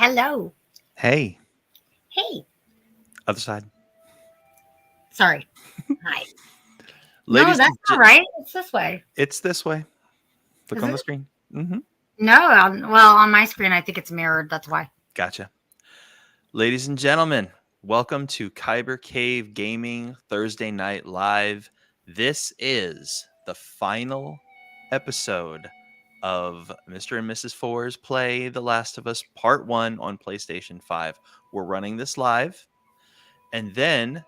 Hello. Hey, Hey. other side. Sorry. Hi. No, Ladies that's and not right. It's this way. it's this way. Look Is on the it? screen. No. Well, on my screen, I think it's mirrored. That's why. Gotcha. Ladies and gentlemen, welcome to Kyber Cave Gaming Thursday Night Live. This is the final episode of Mr. and Mrs. Fourzze Play The Last of Us Part 1 on PlayStation 5. We're running this live, and then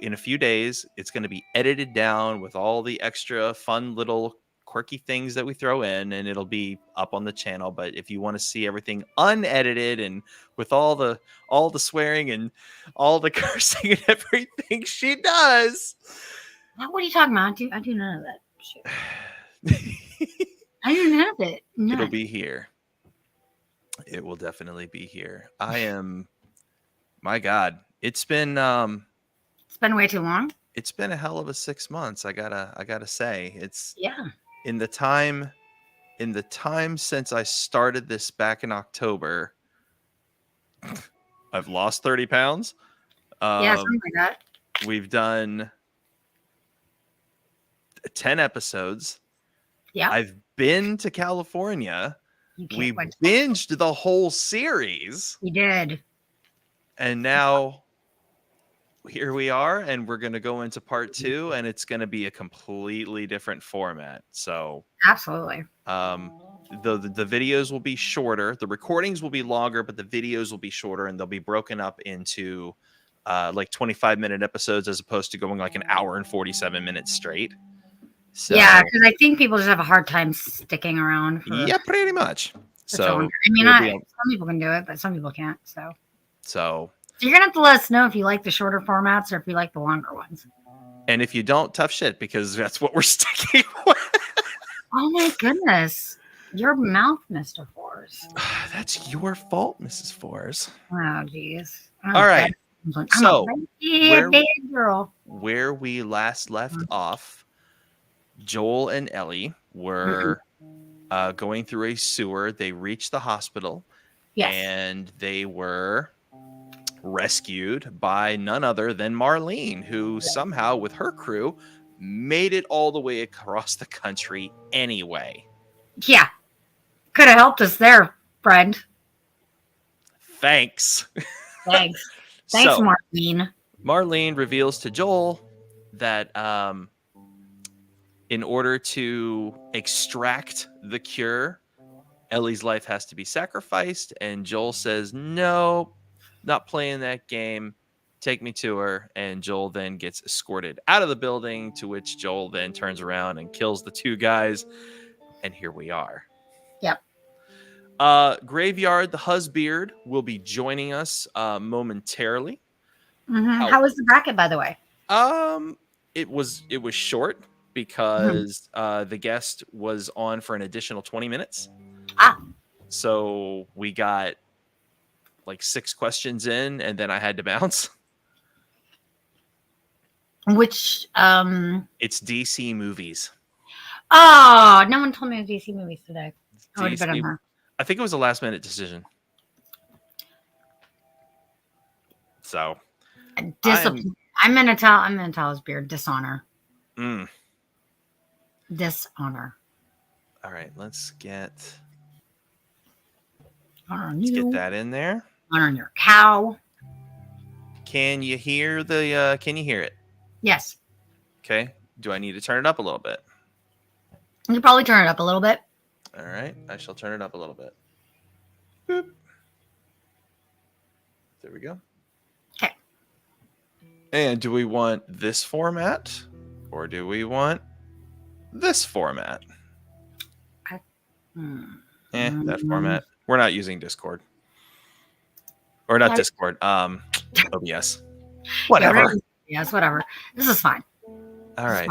in a few days, it's going to be edited down with all the extra fun little quirky things that we throw in, and it'll be up on the channel. But if you want to see everything unedited and with all the swearing and all the cursing and everything she does, What are you talking about? I do none of that shit. I do none of it. None. it'll be here. It will definitely be here. My God, it's been way too long. it's been a hell of a 6 months. I gotta say, it's Yeah. in the time since I started this back in October, I've lost 30 pounds. Yeah, something like that. We've done 10 episodes. Yeah. I've been to California. We wait. binged the whole series. We did. And now here we are, and we're going to go into part 2, and it's going to be a completely different format. So Absolutely. the videos will be shorter. The recordings will be longer, but the videos will be shorter, and they'll be broken up into like 25-minute episodes as opposed to going like an hour and 47 minutes straight. So, yeah, because I think people just have a hard time sticking around. Yeah, pretty much. So long. I mean, some people can do it, but some people can't. So you're gonna have to let us know if you like the shorter formats or if you like the longer ones. And if you don't, tough shit, because that's what we're sticking with. Oh my goodness. Your mouth, Mr. Fourzze. That's your fault, Mrs. Fourzze. Oh, jeez. All right. So, big girl. Where we last left off, Joel and Ellie were going through a sewer. They reached the hospital. Yes. And they were rescued by none other than Marlene, who somehow, with her crew, made it all the way across the country anyway. Yeah. Could have helped us there, friend. Thanks. Thanks, Marlene. Marlene reveals to Joel that in order to extract the cure, Ellie's life has to be sacrificed. And Joel says, no, not playing that game. Take me to her. And Joel then gets escorted out of the building, to which Joel then turns around and kills the two guys. And here we are. Yep. Graveyard, the husbeard, will be joining us momentarily. How was the bracket, by the way? It was short because the guest was on for an additional 20 minutes. So we got like 6 questions in, and then I had to bounce. Which it's DC movies. Oh, no one told me it was DC movies today. I think it was a last minute decision. So discipline. I'm gonna tell his beard dishonor. Dishonor. All right, let's get that in there. Honor your cow. Can you hear the? Can you hear it? Yes. Okay. Do I need to turn it up a little bit? You probably turn it up a little bit. All right, I shall turn it up a little bit. Boop. There we go. Okay. And do we want this format or do we want this format? That format. We're not using Discord. Or not Discord. OBS. Whatever. Yes, whatever. This is fine. All right.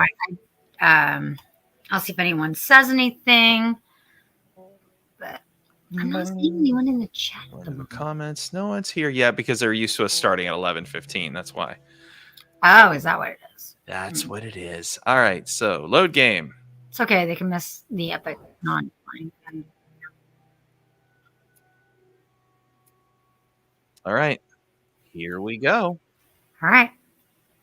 I'll see if anyone says anything. But I'm not seeing anyone in the chat. In the comments. No one's here yet because they're used to us starting at 11:15. That's why. Oh, is that what it is? That's what it is. All right. So load game. It's okay. They can miss the epic non-playing. All right. Here we go. All right.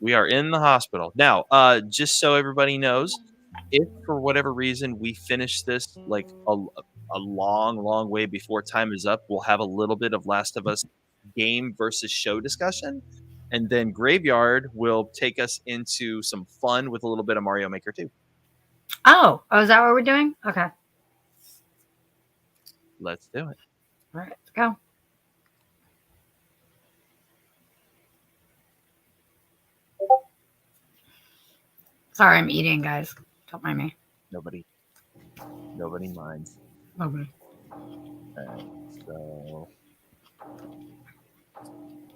We are in the hospital. Now, just so everybody knows, if for whatever reason we finish this like a long way before time is up, we'll have a little bit of Last of Us game versus show discussion. And then Graveyard will take us into some fun with a little bit of Mario Maker 2. Oh, is that what we're doing? Okay. Let's do it. All right, let's go. Sorry, I'm eating, guys. Don't mind me. Nobody minds. Okay. All right, so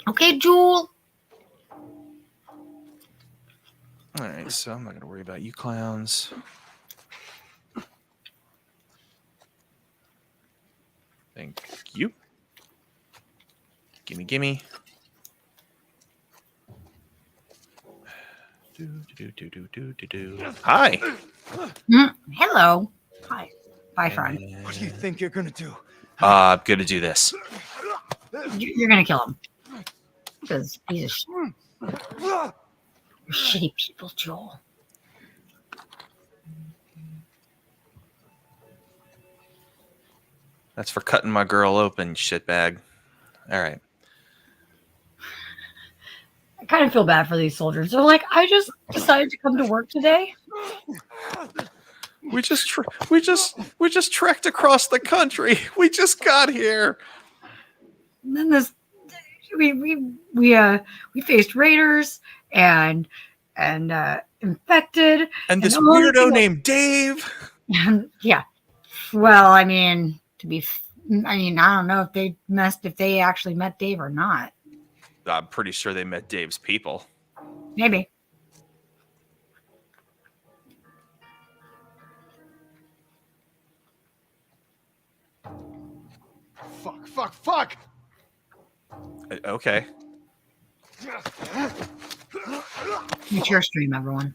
Okay, Jewel. all right, so I'm not gonna worry about you clowns. Thank you. Gimme. Hi. Hello. Hi. Bye, friend. What do you think you're gonna do? I'm gonna do this. You're gonna kill him. Because he's a shitty people, Joel. That's for cutting my girl open, shitbag. All right. I kind of feel bad for these soldiers. They're like, I just decided to come to work today. We just trekked across the country. We just got here. And then we faced raiders and infected And this weirdo named Dave. And yeah. Well, I mean, I don't know if they actually met Dave or not. I'm pretty sure they met Dave's people. Maybe. Fuck! Okay. It's your stream, everyone.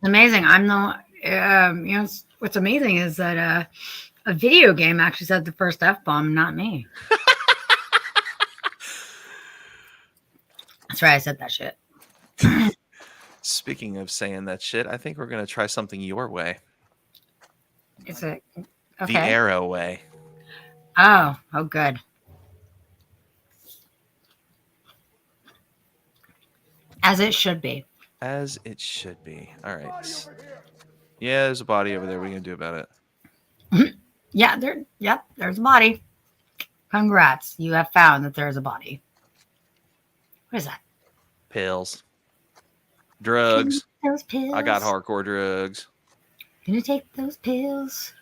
Amazing. I'm the what's amazing is that a video game actually said the first F-bomb, not me. That's right, I said that shit. Speaking of saying that shit, I think we're gonna try something your way. Is it okay? The arrow way. Oh, good. As it should be. As it should be. All right. Yeah, there's a body over there. What are you gonna do about it? Yeah, there's a body. Congrats. You have found that there's a body. What is that? Pills. Drugs. Those pills. I got hardcore drugs. Gonna take those pills.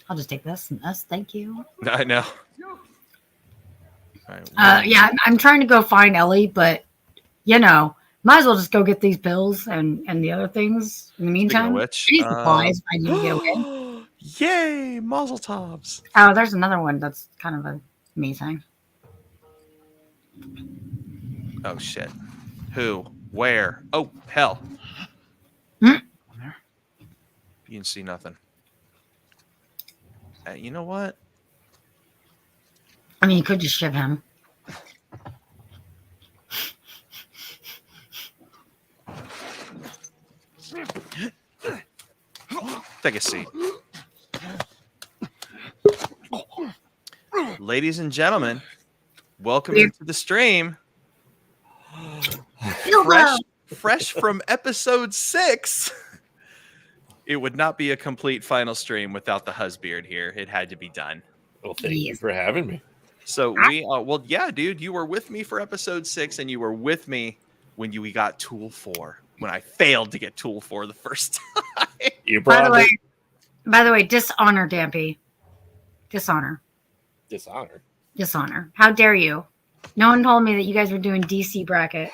I'll just take this and this. Thank you. I know. All right, yeah, I'm trying to go find Ellie, but might as well just go get these pills and the other things in the meantime. Which, I need supplies if I need to get away. Yay, Mazel Tovs. Oh, there's another one that's kind of amazing. Oh shit. Who? Where? Oh hell. Hmm? You can see nothing. You know what? I mean, you could just ship him. Take a seat. Ladies and gentlemen, welcome into the stream. Fresh from episode 6. It would not be a complete final stream without the husbeard here. It had to be done. Well, thank you for having me. So yeah, dude, you were with me for episode 6, and you were with me when we got Tool 4. When I failed to get Tool 4 the first time. You brought By the way, dishonor, Dampy. Dishonor. How dare you? No one told me that you guys were doing DC bracket.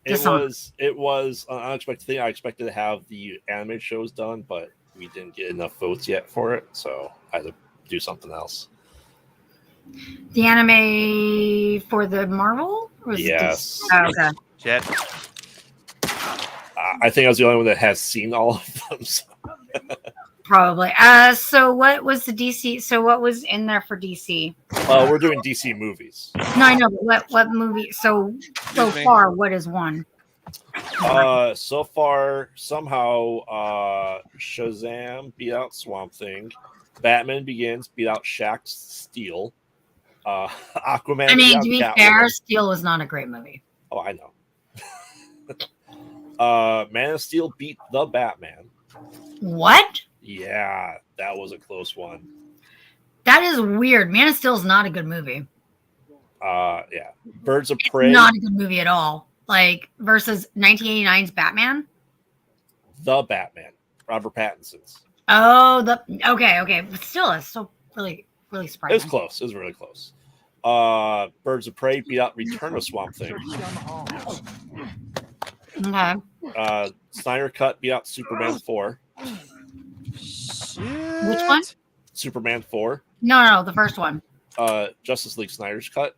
It was an unexpected thing. I expected to have the anime shows done, but we didn't get enough votes yet for it, so I had to do something else. The anime for the Marvel? Yes. Okay. Jet. I think I was the only one that has seen all of them. So. probably. So what was the DC? So what was in there for DC? We're doing DC movies. No, I know, but what movie? So Excuse me. far, what is one? So far, somehow, Shazam beat out Swamp Thing. Batman Begins beat out Shaq's Steel. Aquaman. I beat mean, out to be Catwoman. fair, Steel was not a great movie. Oh, I know. Man of Steel beat the Batman. What? Yeah, that was a close one. That is weird. Man of Steel is not a good movie. Yeah. Birds of Prey. Not a good movie at all. Like versus 1989's Batman. The Batman. Robert Pattinson's. Oh, okay, but still, it's still really surprising. It was close. It was really close. Birds of Prey beat out Return of Swamp Thing. Okay. Snyder Cut beat out Superman 4. Which one? Superman 4. No, the first one. Justice League Snyder's Cut.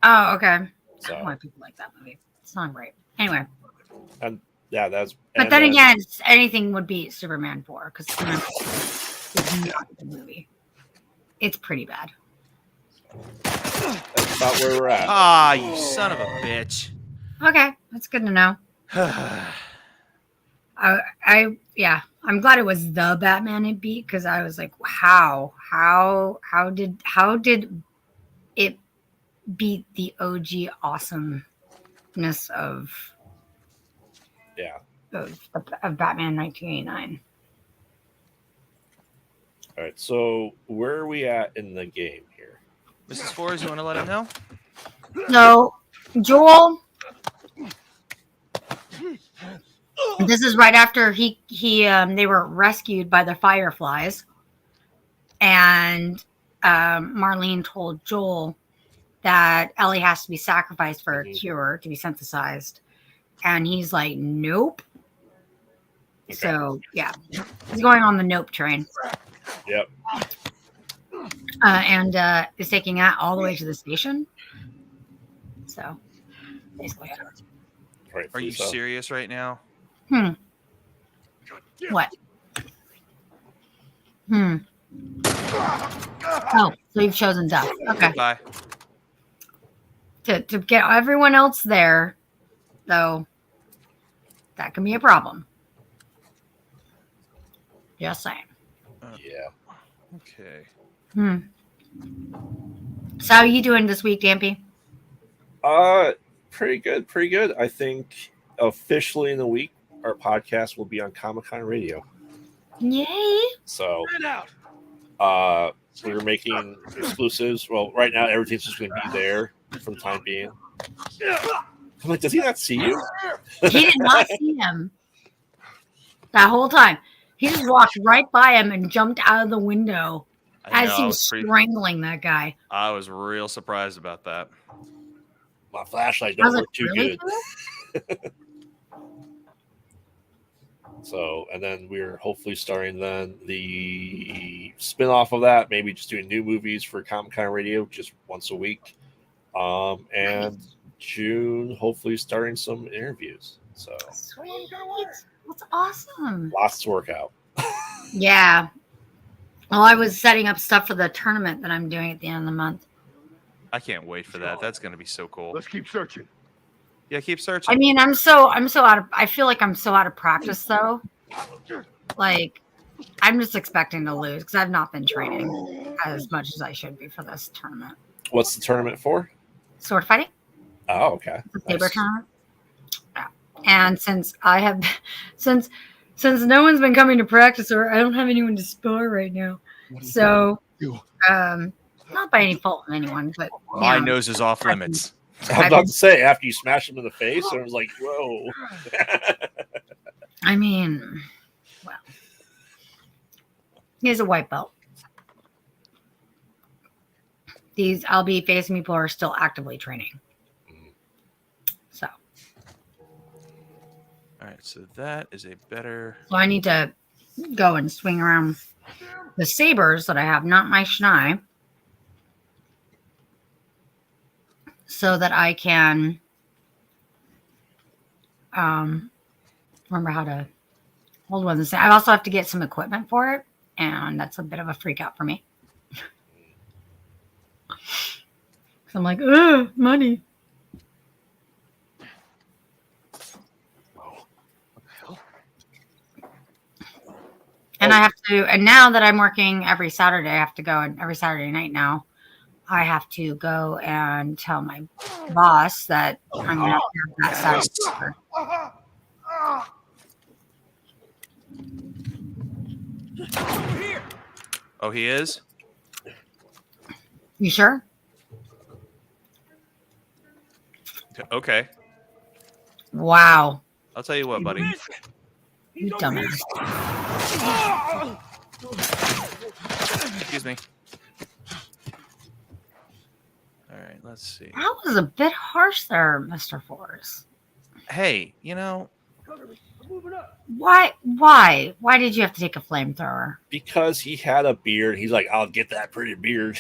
Oh, okay. I So, don't know why people like that movie. It's not great. Anyway, and yeah, that's. but and then again, anything would be Superman 4 because Superman 4 is not a good movie. It's pretty bad. that's about where we're at. Ah, you son of a bitch. Okay, that's good to know. I'm glad it was the Batman it beat because I was like, how did it beat the OG awesomeness of Batman 1989? All right, so where are we at in the game here? Mrs. Fourzze, you want to let him know? So Joel, this is right after they were rescued by the Fireflies, and Marlene told Joel that Ellie has to be sacrificed for a cure to be synthesized, and he's like, nope. Okay. So yeah, he's going on the nope train. Yep. And is taking that all the way to the station. So basically, Right. Are you serious right now? What? Oh, so you've chosen death. Okay. Bye. To get everyone else there, though, that can be a problem. Just saying. Yeah. Okay. So how are you doing this week, Dampy? Pretty good. I think officially in the week our podcast will be on Comic-Con Radio. Yay! So we're making exclusives. Well, right now everything's just going to be there for the time being. I'm like, does he not see you? He did not see him that whole time. He just walked right by him and jumped out of the window as he was strangling that guy. I was real surprised about that. My flashlight don't work too good. So, and then we're hopefully starting then the spin-off of that, maybe just doing new movies for Comic-Con Radio just once a week. And June, hopefully starting some interviews. So Sweet. That's awesome. lots to work out. Yeah. Well, I was setting up stuff for the tournament that I'm doing at the end of the month. I can't wait for that. That's going to be so cool. Let's keep searching. Yeah, keep searching. I mean, I feel like I'm so out of practice though. Like, I'm just expecting to lose because I've not been training as much as I should be for this tournament. What's the tournament for? Sword fighting. Oh, okay. The Saber tournament. Yeah. And since no one's been coming to practice, or I don't have anyone to spar right now. So, not by any fault of anyone, but My nose is off limits. I was about to say, after you smash him in the face, I was like, whoa. I mean, well, he's a white belt. These I'll be facing people who are still actively training. So. All right, so that is a better. So I need to go and swing around the sabers that I have, not my Shnai, so that I can remember how to Old one's insane. I also have to get some equipment for it, and that's a bit of a freak out for me. So I'm like, ugh, money. And I have to, and now that I'm working every Saturday, I have to go, and every Saturday night now, I have to go and tell my boss that I'm going to have that Saturday. Oh, he is? You sure? Okay. Wow. I'll tell you what, buddy. You dumbass. Excuse me. All right, let's see. That was a bit harsh there, Mr. Fourzze. Hey, you know, Why? Why did you have to take a flamethrower? Because he had a beard. He's like, I'll get that pretty beard.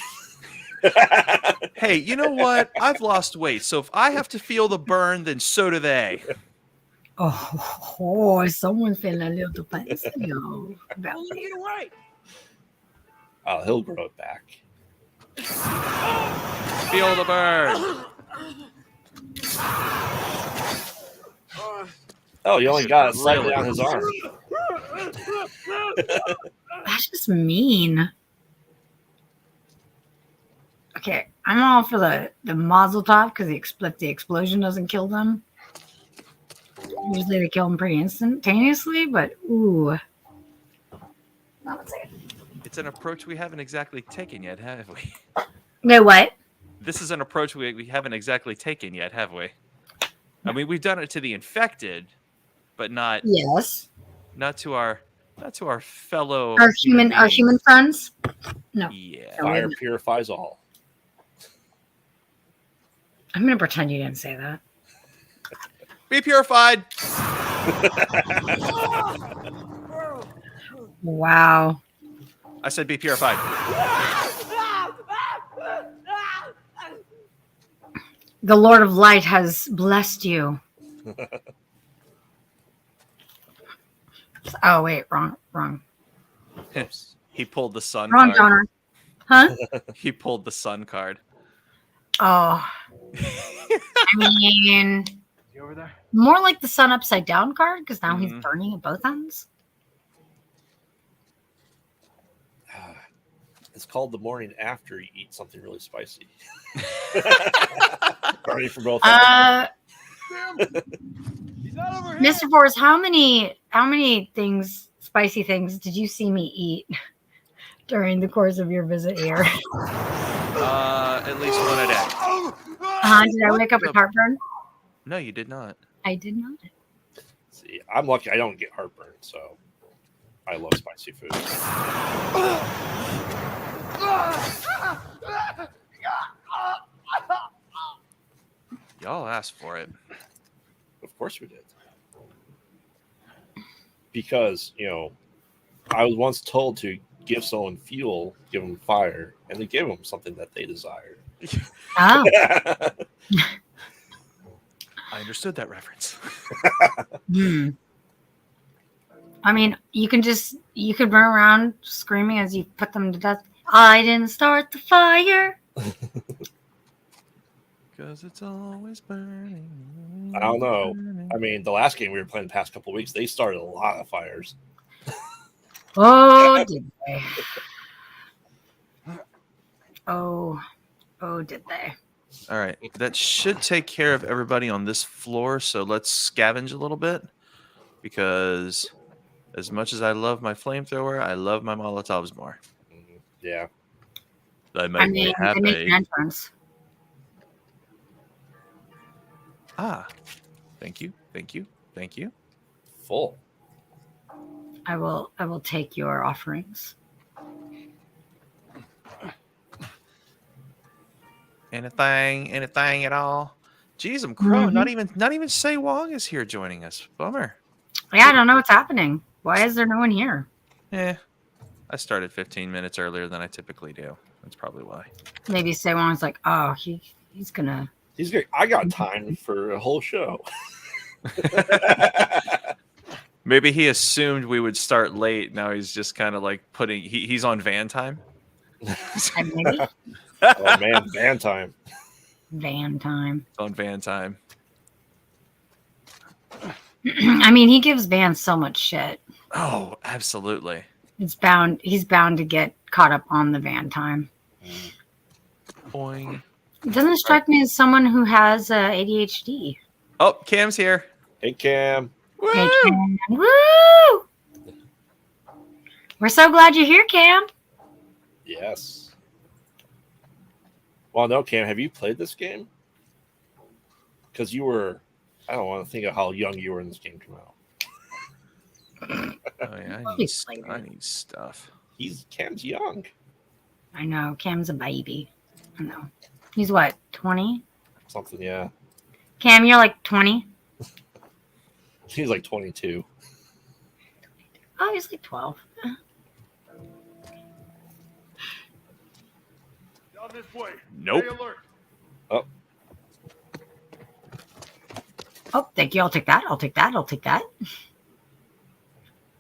hey, you know what? I've lost weight, so if I have to feel the burn, then so do they. Oh, someone's feeling a little fancy. Oh, Get away! Oh, he'll grow it back. Feel the burn. Oh, you only got it slightly on his arm. That's just mean. Okay, I'm all for the mazel tov because the explosion doesn't kill them. Usually they kill them pretty instantaneously, but ooh. It's an approach we haven't exactly taken yet, have we? No, what? This is an approach we haven't exactly taken yet, have we? I mean, we've done it to the infected, but not to our fellow our human friends. No. Yeah. Fire purifies all. I'm gonna pretend you didn't say that. Be purified. Wow. I said be purified. The Lord of Light has blessed you. Oh wait, wrong. He pulled the sun Wrong card. donor. Huh? He pulled the sun card. Oh. I mean, Is he over there? more like the sun upside down card because now he's burning at both ends. It's called the morning after you eat something really spicy. Ready for both ends. He's not over here. Mr. Fourzze, how many spicy things did you see me eat during the course of your visit here? At least one a day. Did I wake up with heartburn? No, you did not. I did not. See, I'm lucky I don't get heartburn, so I love spicy food. Y'all asked for it. Of course we did. Because, I was once told to give someone fuel, give them fire, and to give them something that they desired. Oh. I understood that reference. I mean, you could run around screaming as you put them to death. I didn't start the fire. Because it's always burning. I don't know. I mean, the last game we were playing the past couple of weeks, they started a lot of fires. Oh, did they? Oh, did they? All right. That should take care of everybody on this floor. So let's scavenge a little bit. Because as much as I love my flamethrower, I love my Molotovs more. Yeah. They make me happy. They make an entrance. Thank you. Thank you. Thank you. Full. I will take your offerings. Anything at all? Jeez, I'm crowing. Not even Say Wong is here joining us. Bummer. Yeah, I don't know what's happening. Why is there no one here? I started 15 minutes earlier than I typically do. That's probably why. Maybe Say Wong's like, oh, he's gonna. He's great. I got time for a whole show. Maybe he assumed we would start late. Now he's just kind of like he's on van time. Maybe Oh man, van time. van time. On van time. I mean, he gives Van so much shit. Oh, absolutely. He's bound to get caught up on the van time. Boing. It doesn't strike me as someone who has ADHD. Oh, Cam's here. Hey Cam. Woo! Hey, Cam. Woo! We're so glad you're here, Cam. Yes. Well, no, Cam, have you played this game? Because you were, I don't want to think of how young you were when this game came out. Oh yeah, I need stuff. Cam's young. I know. Cam's a baby. I know. He's what, 20? Something, yeah. Cam, you're like 20? He's like 22. Oh, he's like 12. Down this way. Nope. Stay alert. Oh, Oh, thank you. I'll take that. I'll take that. I'll take that.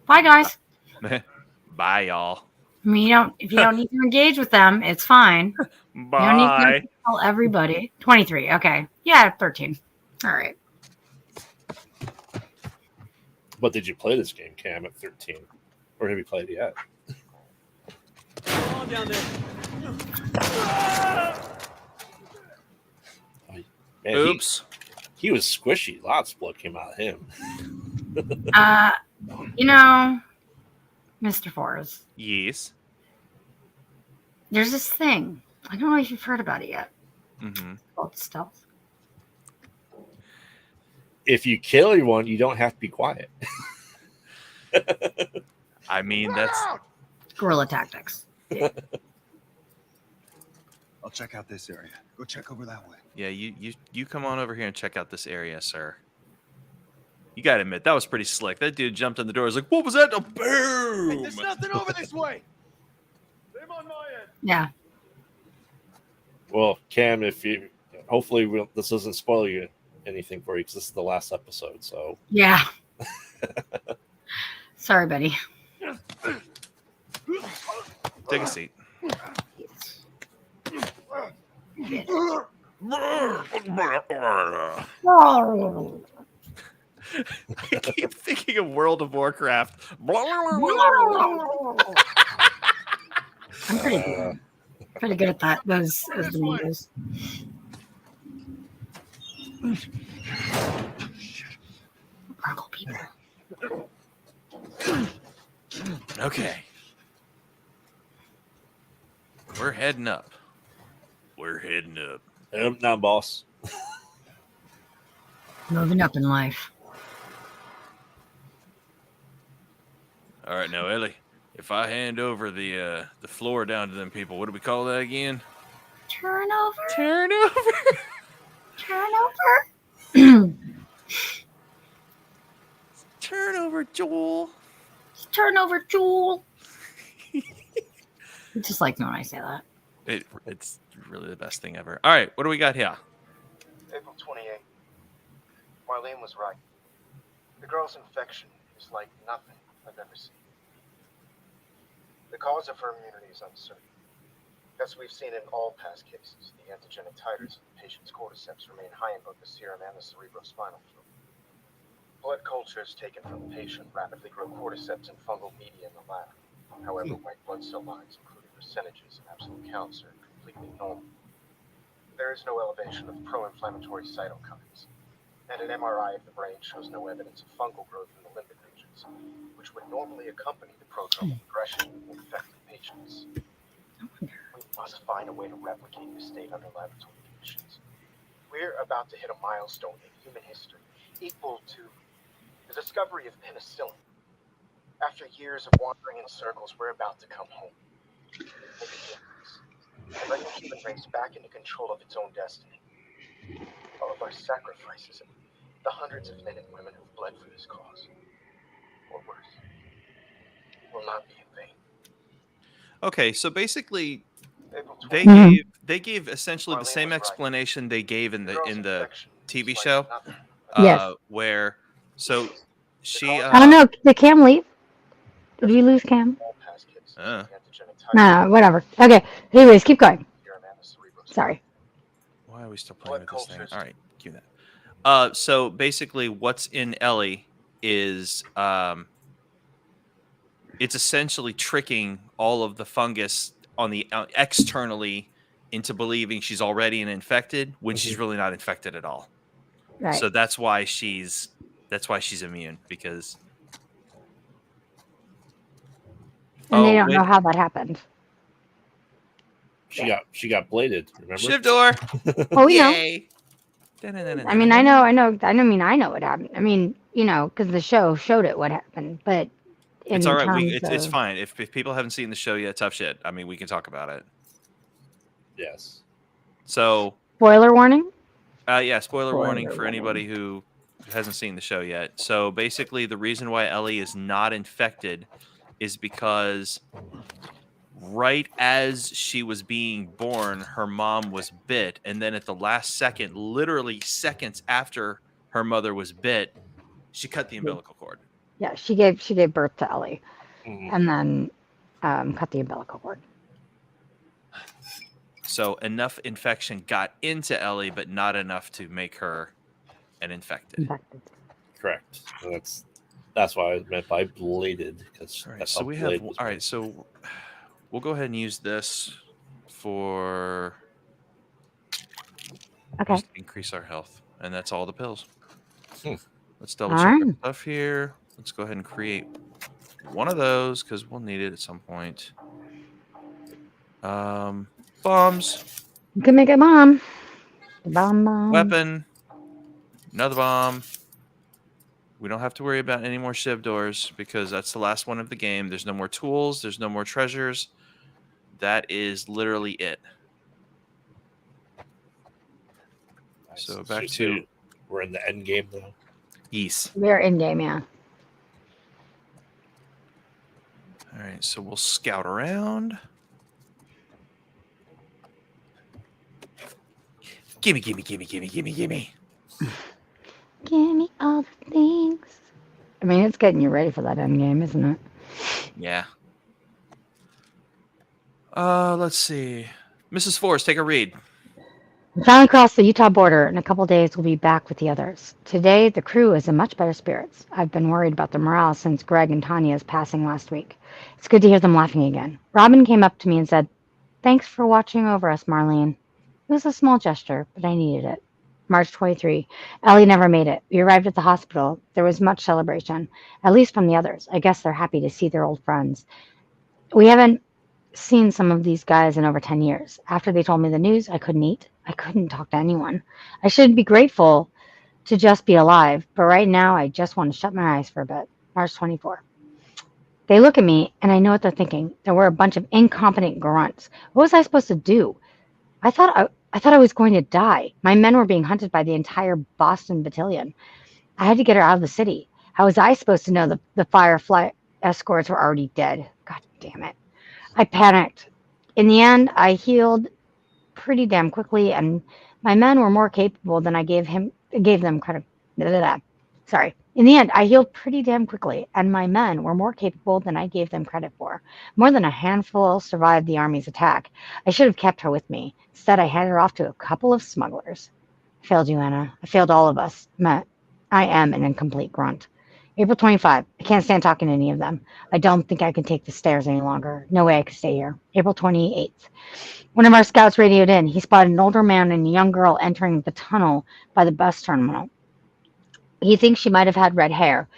Bye, guys. Bye, y'all. I mean, if you don't need to engage with them, it's fine. You don't need to tell everybody. 23. Okay. Yeah, 13. All right. but did you play this game, Cam, at 13? Or have you played it yet? Come on down there. Man, Oops. He was squishy. Lots of blood came out of him. You know, Mr. Fourzze, Yes. there's this thing. I don't know if you've heard about it yet. Mm-hmm. It's called stealth. If you kill anyone, you don't have to be quiet. I mean, that's Guerrilla tactics. I'll check out this area. Go check over that way. yeah. You come on over here and check out this area, sir. You gotta admit that was pretty slick. That dude jumped in the door. Was like, "What was that?" Oh, boom! Hey, there's nothing over this way. Same on my end. Yeah. Well, Cam, hopefully this doesn't spoil you anything for you because this is the last episode. So Yeah. Sorry, buddy. Take a seat. I keep thinking of World of Warcraft. I'm pretty good at that. Those maneuvers. Uncle people. Okay. We're heading up. We're heading up. now, boss. Moving up in life. All right, now, Ellie, if I hand over the floor down to them people, what do we call that again? Turnover. Turnover. Turnover. Turnover, Joel. Turnover, Jewel. Just like me when I say that. It's really the best thing ever. All right, what do we got here? April 28th. Marlene was right. The girl's infection is like nothing I've ever seen. The cause of her immunity is uncertain. As we've seen in all past cases, the antigenic titers of the patient's cordyceps remain high in both the serum and the cerebrospinal fluid. Blood cultures taken from the patient rapidly grow cordyceps and fungal media in the lab. However, white blood cell lines, including percentages and absolute counts, are completely normal. There is no elevation of pro-inflammatory cytokines, and an MRI of the brain shows no evidence of fungal growth in the limbic regions, which would normally accompany the prodromal progression in infected patients. We must find a way to replicate this state under laboratory conditions. We're about to hit a milestone in human history equal to the discovery of penicillin. After years of wandering in circles, we're about to come home. Make a difference. And bring the human race back into control of its own destiny. All of our sacrifices, and the hundreds of men and women who've bled for this cause, or worse, will not be in vain. Okay, so basically, April they 20th. gave essentially the Marlene same was right. explanation they gave in The girl's the infection TV is like show, nothing. Yes. where so She. I don't know. Did Cam leave? Did we lose Cam? All past kids. Uh. Antigenic type. Nah, whatever. Okay. Anyways, keep going. Your Amanda cerebral. Sorry. Why are we still playing Blood with this thing? cultures. All right, give me that. So basically, what's in Ellie is it's essentially tricking all of the fungus on the externally into believing she's already infected when she's really not infected at all. Right. So that's why she's immune because. And they don't wait. know how that happened. She got bladed. Remember? Shift door. Oh, we know. Yay. I mean, I know what happened. I mean, because the show showed it what happened. But It's all right. terms It's of- fine. If people haven't seen the show yet, tough shit. I mean, we can talk about it. Yes. So, Spoiler warning. yeah, spoiler warning for warning. anybody who hasn't seen the show yet. So basically, the reason why Ellie is not infected is because right as she was being born, her mom was bit, and then at the last second, literally seconds after her mother was bit, she cut the umbilical cord. Yeah, she gave birth to Ellie, Mhm. and then cut the umbilical cord. So enough infection got into Ellie, but not enough to make her an infected. Correct. And that's what I meant by bladed. Because All right, so we have. All right, so we'll go ahead and use this for Okay. just increase our health, and that's all the pills. Hmm. Let's double All check our right. stuff here. Let's go ahead and create one of those because we'll need it at some point. Bombs, You can make a bomb. Bomb. weapon, another bomb. We don't have to worry about any more shiv doors because that's the last one of the game. There's no more tools. There's no more treasures. That is literally it. Nice. So back So to we're in the end game though. East. We're in game, yeah. All right, so we'll scout around. Gimme. Give me all the things. I mean, it's getting you ready for that end game, isn't it? Yeah. Let's see. Mrs. Fourzze, take a read. We finally crossed the Utah border. In a couple days, we'll be back with the others. Today, the crew is in much better spirits. I've been worried about their morale since Greg and Tanya's passing last week. It's good to hear them laughing again. Robin came up to me and said, "Thanks for watching over us, Marlene." It was a small gesture, but I needed it. March 23. Ellie never made it. We arrived at the hospital. There was much celebration, at least from the others. I guess they're happy to see their old friends. We haven't seen some of these guys in over 10 years. After they told me the news, I couldn't eat. I couldn't talk to anyone. I should be grateful to just be alive, but right now I just want to shut my eyes for a bit. March 24. They look at me, and I know what they're thinking. That we're a bunch of incompetent grunts. What was I supposed to do? I thought I was going to die. My men were being hunted by the entire Boston battalion. I had to get her out of the city. How was I supposed to know the Firefly escorts were already dead? God damn it. I panicked. In the end, I healed pretty damn quickly, and my men were more capable than I gave them credit. Sorry. In the end, I healed pretty damn quickly, and my men were more capable than I gave them credit for. More than a handful survived the army's attack. I should have kept her with me. Instead, I handed her off to a couple of smugglers. I failed you, Anna. I failed all of us. I am an incomplete grunt. April 25. I can't stand talking to any of them. I don't think I can take the stairs any longer. No way I could stay here. April 28th. One of our scouts radioed in. He spotted an older man and a young girl entering the tunnel by the bus terminal. He thinks she might have had red hair,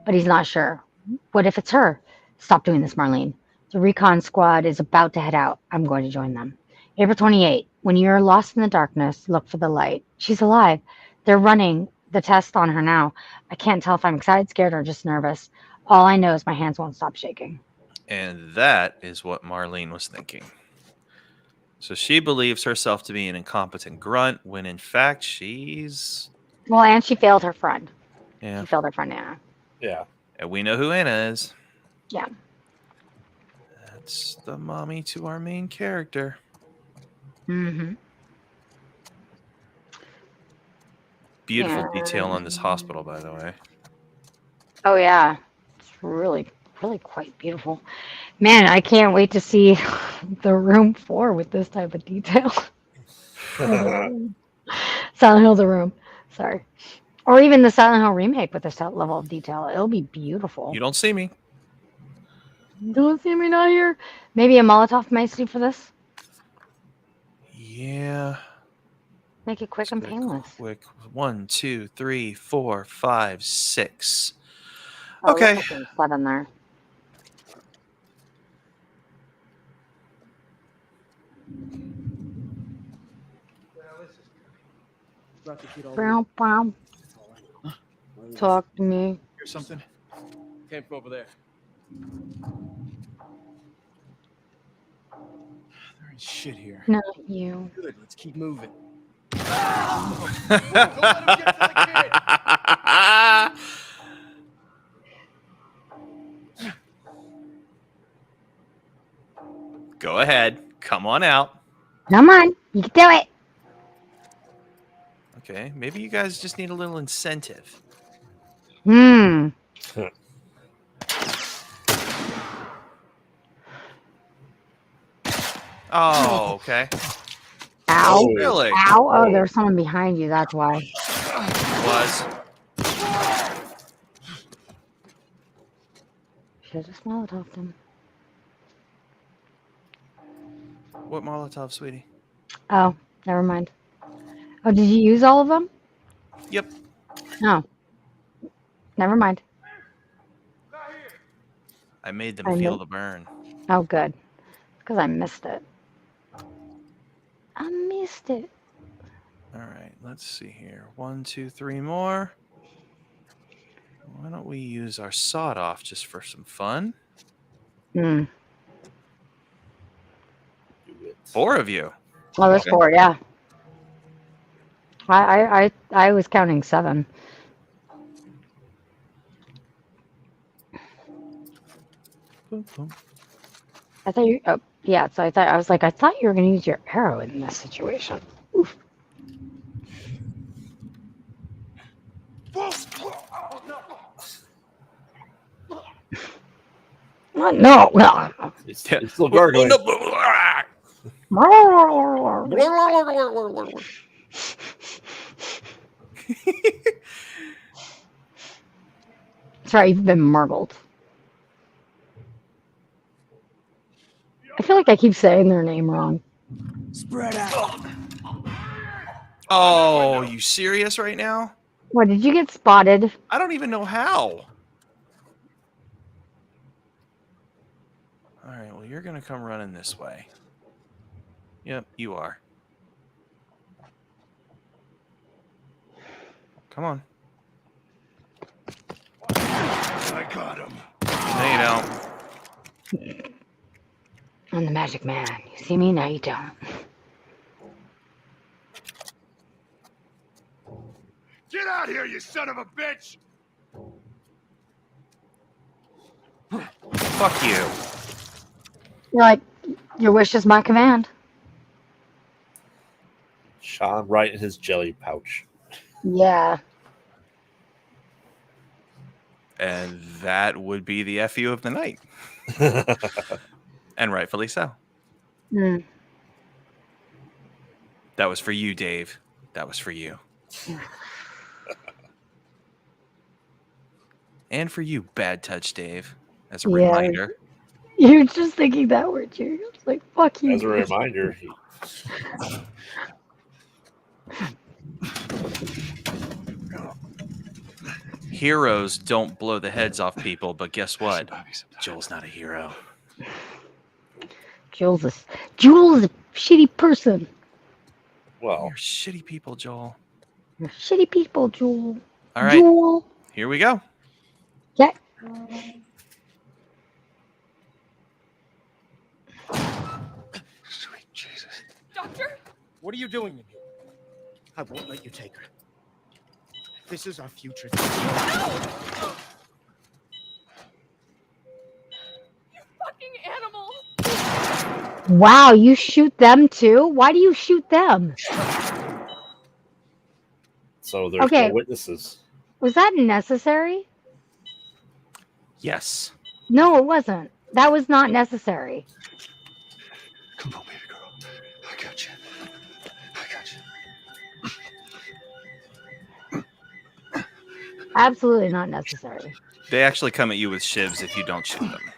but he's not sure. What if it's her? Stop doing this, Marlene. The recon squad is about to head out. I'm going to join them. April 28. When you're lost in the darkness, look for the light. She's alive. They're running the test on her now. I can't tell if I'm excited, scared, or just nervous. All I know is my hands won't stop shaking. And that is what Marlene was thinking. So she believes herself to be an incompetent grunt when in fact she's... Well, and she failed her friend. Yeah. She failed her friend, Anna. Yeah. And we know who Anna is. Yeah. That's the mommy to our main character. Mm-hmm. Beautiful Yeah. detail on this hospital, by the way. Oh yeah, it's really, really quite beautiful. Man, I can't wait to see the room 4 with this type of detail. Silent Hill the room. Sorry. Or even the Silent Hill remake with this level of detail. It'll be beautiful. You don't see me. Don't see me not here. Maybe a Molotov Maestri for this. Yeah. Make it quick and painless. Quick. 1, 2, 3, 4, 5, 6. Oh, Okay. look, there's 7 there. Bow, bow. Talk to me. Hear something? Came from over there. There ain't shit here. Not you. Good, let's keep moving. Go ahead. Come on out. Come on. You can do it. Okay. Maybe you guys just need a little incentive. Hmm. Oh, okay. Ow. Oh, Really? Ow. Oh, there's someone behind you. That's why. Was. Should have just Molotoved him. What Molotov, sweetie? Oh, never mind. Oh, did you use all of them? Yep. No. Never mind. I made them I feel know. the burn. Oh, good. Because I missed it. I missed it. All right. Let's see here. 1, 2, 3 more. Why don't we use our sawed off just for some fun? Hmm. 4 of you. Oh, there's Okay. 4, yeah. I was counting 7. Boom, boom. I thought you. Oh, yeah. So I thought you were going to use your arrow in this situation. Oof. No, no. It's still gargling. Sorry, you've been marbled. I feel like I keep saying their name wrong. Spread out. Oh, you serious right now? What, did you get spotted? I don't even know how. All right, well, you're going to come running this way. Yep, you are. Come on. I got him. No, you don't. I'm the magic man. You see me? Now you don't. Get out here, you son of a bitch! Fuck you. You're like, your wish is my command. Sean right in his jelly pouch. Yeah. And that would be the FU of the night. And rightfully so. Mm. That was for you, Dave. That was for you. And for you, Bad Touch Dave, as a Yeah. reminder. You're just thinking that word, you're just like, fuck you. As a reminder, Heroes don't blow the heads off people, but guess what? Joel's not a hero. Jules is a shitty person. well, You're shitty people, Joel. You're shitty people, Jewel. All right, Jewel. here we go. Yeah. Sweet Jesus. Doctor? What are you doing in here? I won't let you take her. This is our future. No! You fucking animal! Wow, you shoot them too? Why do you shoot them? so there's Okay. no witnesses. Was that necessary? Yes. No, it wasn't. That was not necessary. Come on, baby girl. I got you. I got you. Absolutely not necessary. They actually come at you with shivs if you don't shoot them.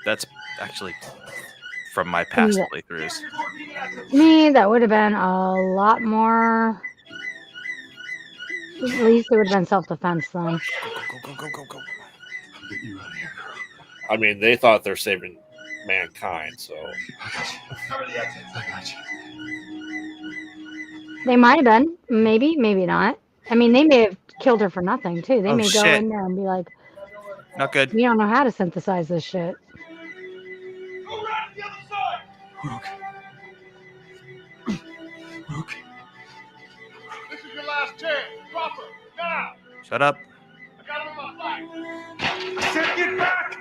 That's actually from my past Yeah. playthroughs. To me, that would have been a lot more. At least it would have been self-defense then. Go. I'm getting you out of here, girl. I mean, they thought they're saving mankind, so I got you. I got you. They might have been. Maybe, maybe not. I mean, they may have killed her for nothing, too. They Oh, may go shit. in there and be like, Not good. we don't know how to synthesize this shit. Go around the other side. We're okay. We're okay. This is your last chance. Drop her. Now. Shut up. I got him on my flank. I said get back.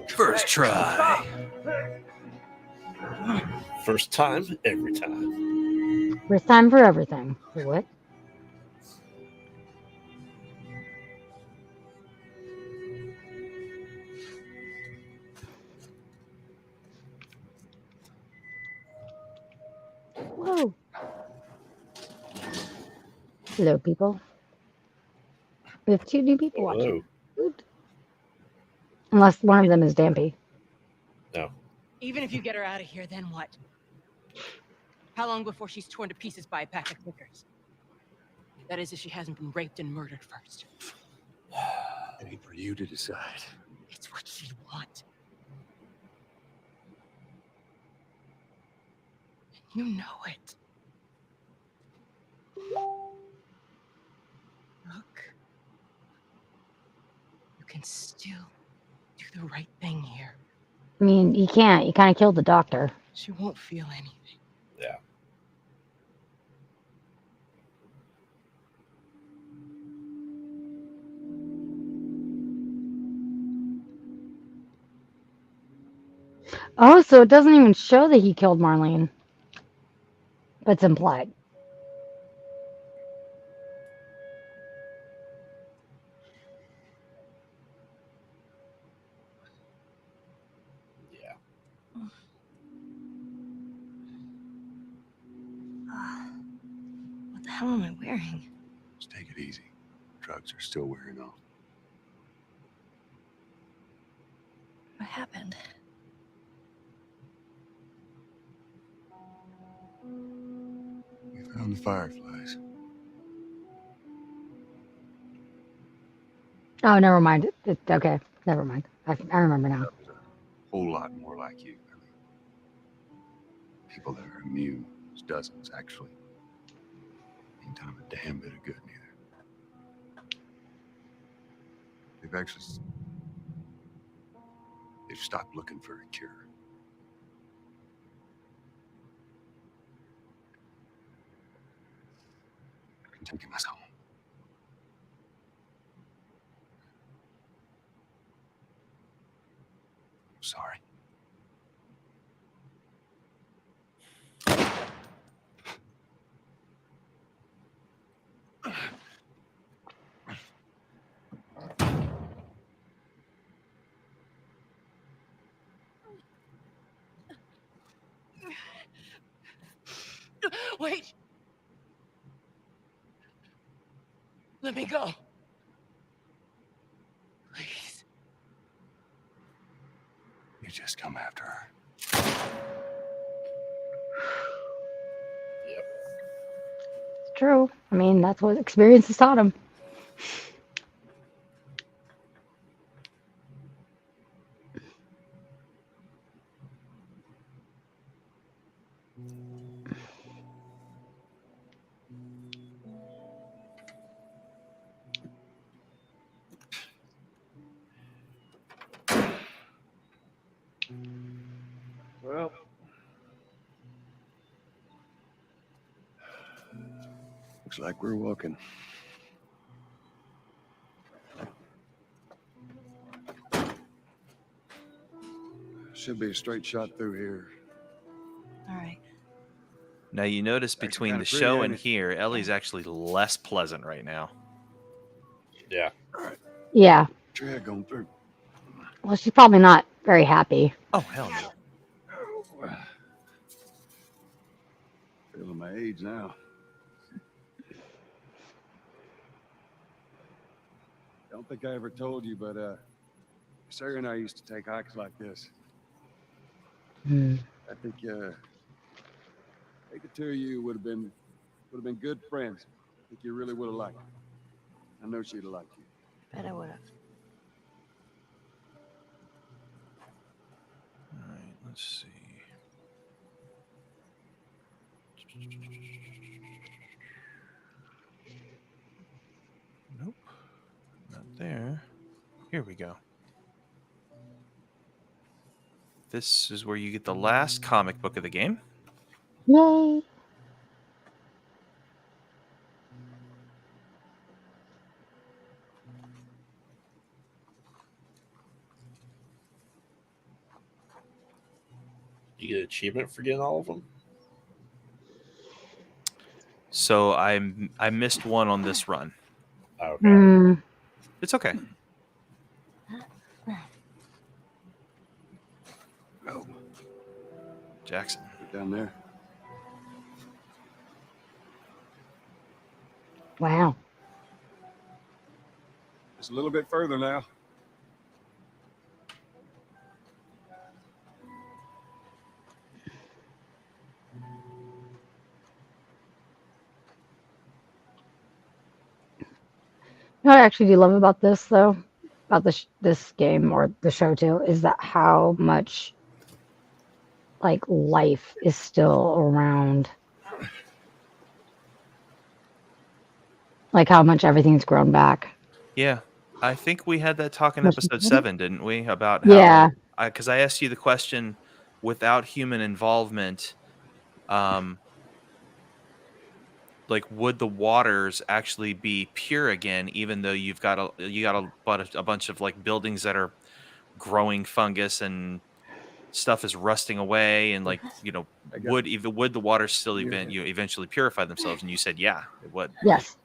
First try. first time, every time. First time for everything. What? Whoa. Hello, people. We have 2 new people watching. Oops. Unless one of them is Dampy. No. Even if you get her out of here, then what? How long before she's torn to pieces by a pack of clickers? That is, if she hasn't been raped and murdered first. It ain't for you to decide. It's what she'd want. And you know it. Look. You can still do the right thing here. I mean, you can't. You kind of killed the doctor. She won't feel anything. Yeah. Oh, so it doesn't even show that he killed Marlene. But it's implied. Yeah. What the hell am I wearing? Just take it easy. Drugs are still wearing off. What happened? We found the fireflies. Oh, never mind. Okay, never mind. I remember now. That was a whole lot more like you, Billy. People that are immune. There's dozens, actually. Ain't done 'em a damn bit of good, neither. They've stopped looking for a cure. I'm taking us home. I'm sorry. Wait! Let me go. Please. You just come after her. Yep. It's true. I mean, that's what experience has taught him. Well, Looks like we're walking. Should be a straight shot through here. All right. Now you notice Actually between kinda the pretty, show ain't and it? here, Ellie's actually less pleasant right now. Yeah. All right, Yeah. tread going through. Well, she's probably not very happy. Oh, hell no. Feeling my age now. Don't think I ever told you, but Sarah and I used to take hikes like this. Hmm. I think the two of you would have been good friends. I think you really would have liked her. I know she'd have liked you. Bet I would have. All right, let's see. Nope, not there. Here we go. This is where you get the last comic book of the game. Yay. You get an achievement for getting all of them? So I missed one on this run. Okay. Hmm. It's okay. Oh, Jackson. get down there. Wow. Just a little bit further now. You know what I actually do love about this, though, about this game or the show too, is that how much like life is still around. Like how much everything's grown back. Yeah, I think we had that talk in Much- episode 7, didn't we? About how, Yeah. because I asked you the question, without human involvement, like would the waters actually be pure again, even though you got a bunch of like buildings that are growing fungus and stuff is rusting away, and like would the water still eventually purify themselves? And you said yeah, it would. Yes.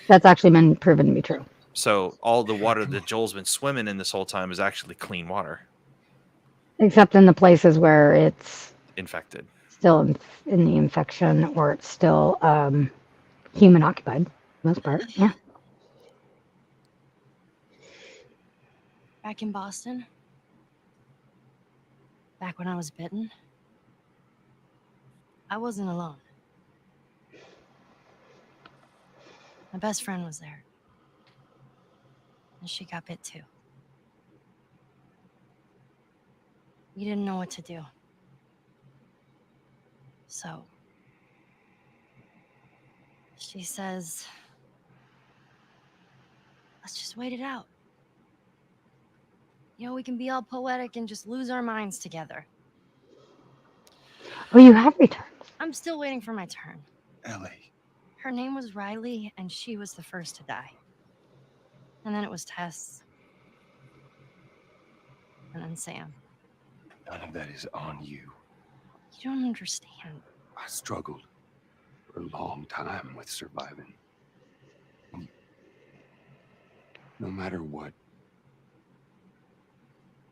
That's actually been proven to be true. So all the water that Joel's been swimming in this whole time is actually clean water. Except in the places where it's Infected. still in the infection or it's still human occupied, for the most part. Yeah. Back in Boston, back when I was bitten, I wasn't alone. My best friend was there. And she got bit too. We didn't know what to do. So, she says, let's just wait it out. You know, we can be all poetic and just lose our minds together. Oh, you have returned. I'm still waiting for my turn. Ellie. Her name was Riley, and she was the first to die. And then it was Tess. And then Sam. None of that is on you. You don't understand. I struggled for a long time with surviving. No matter what,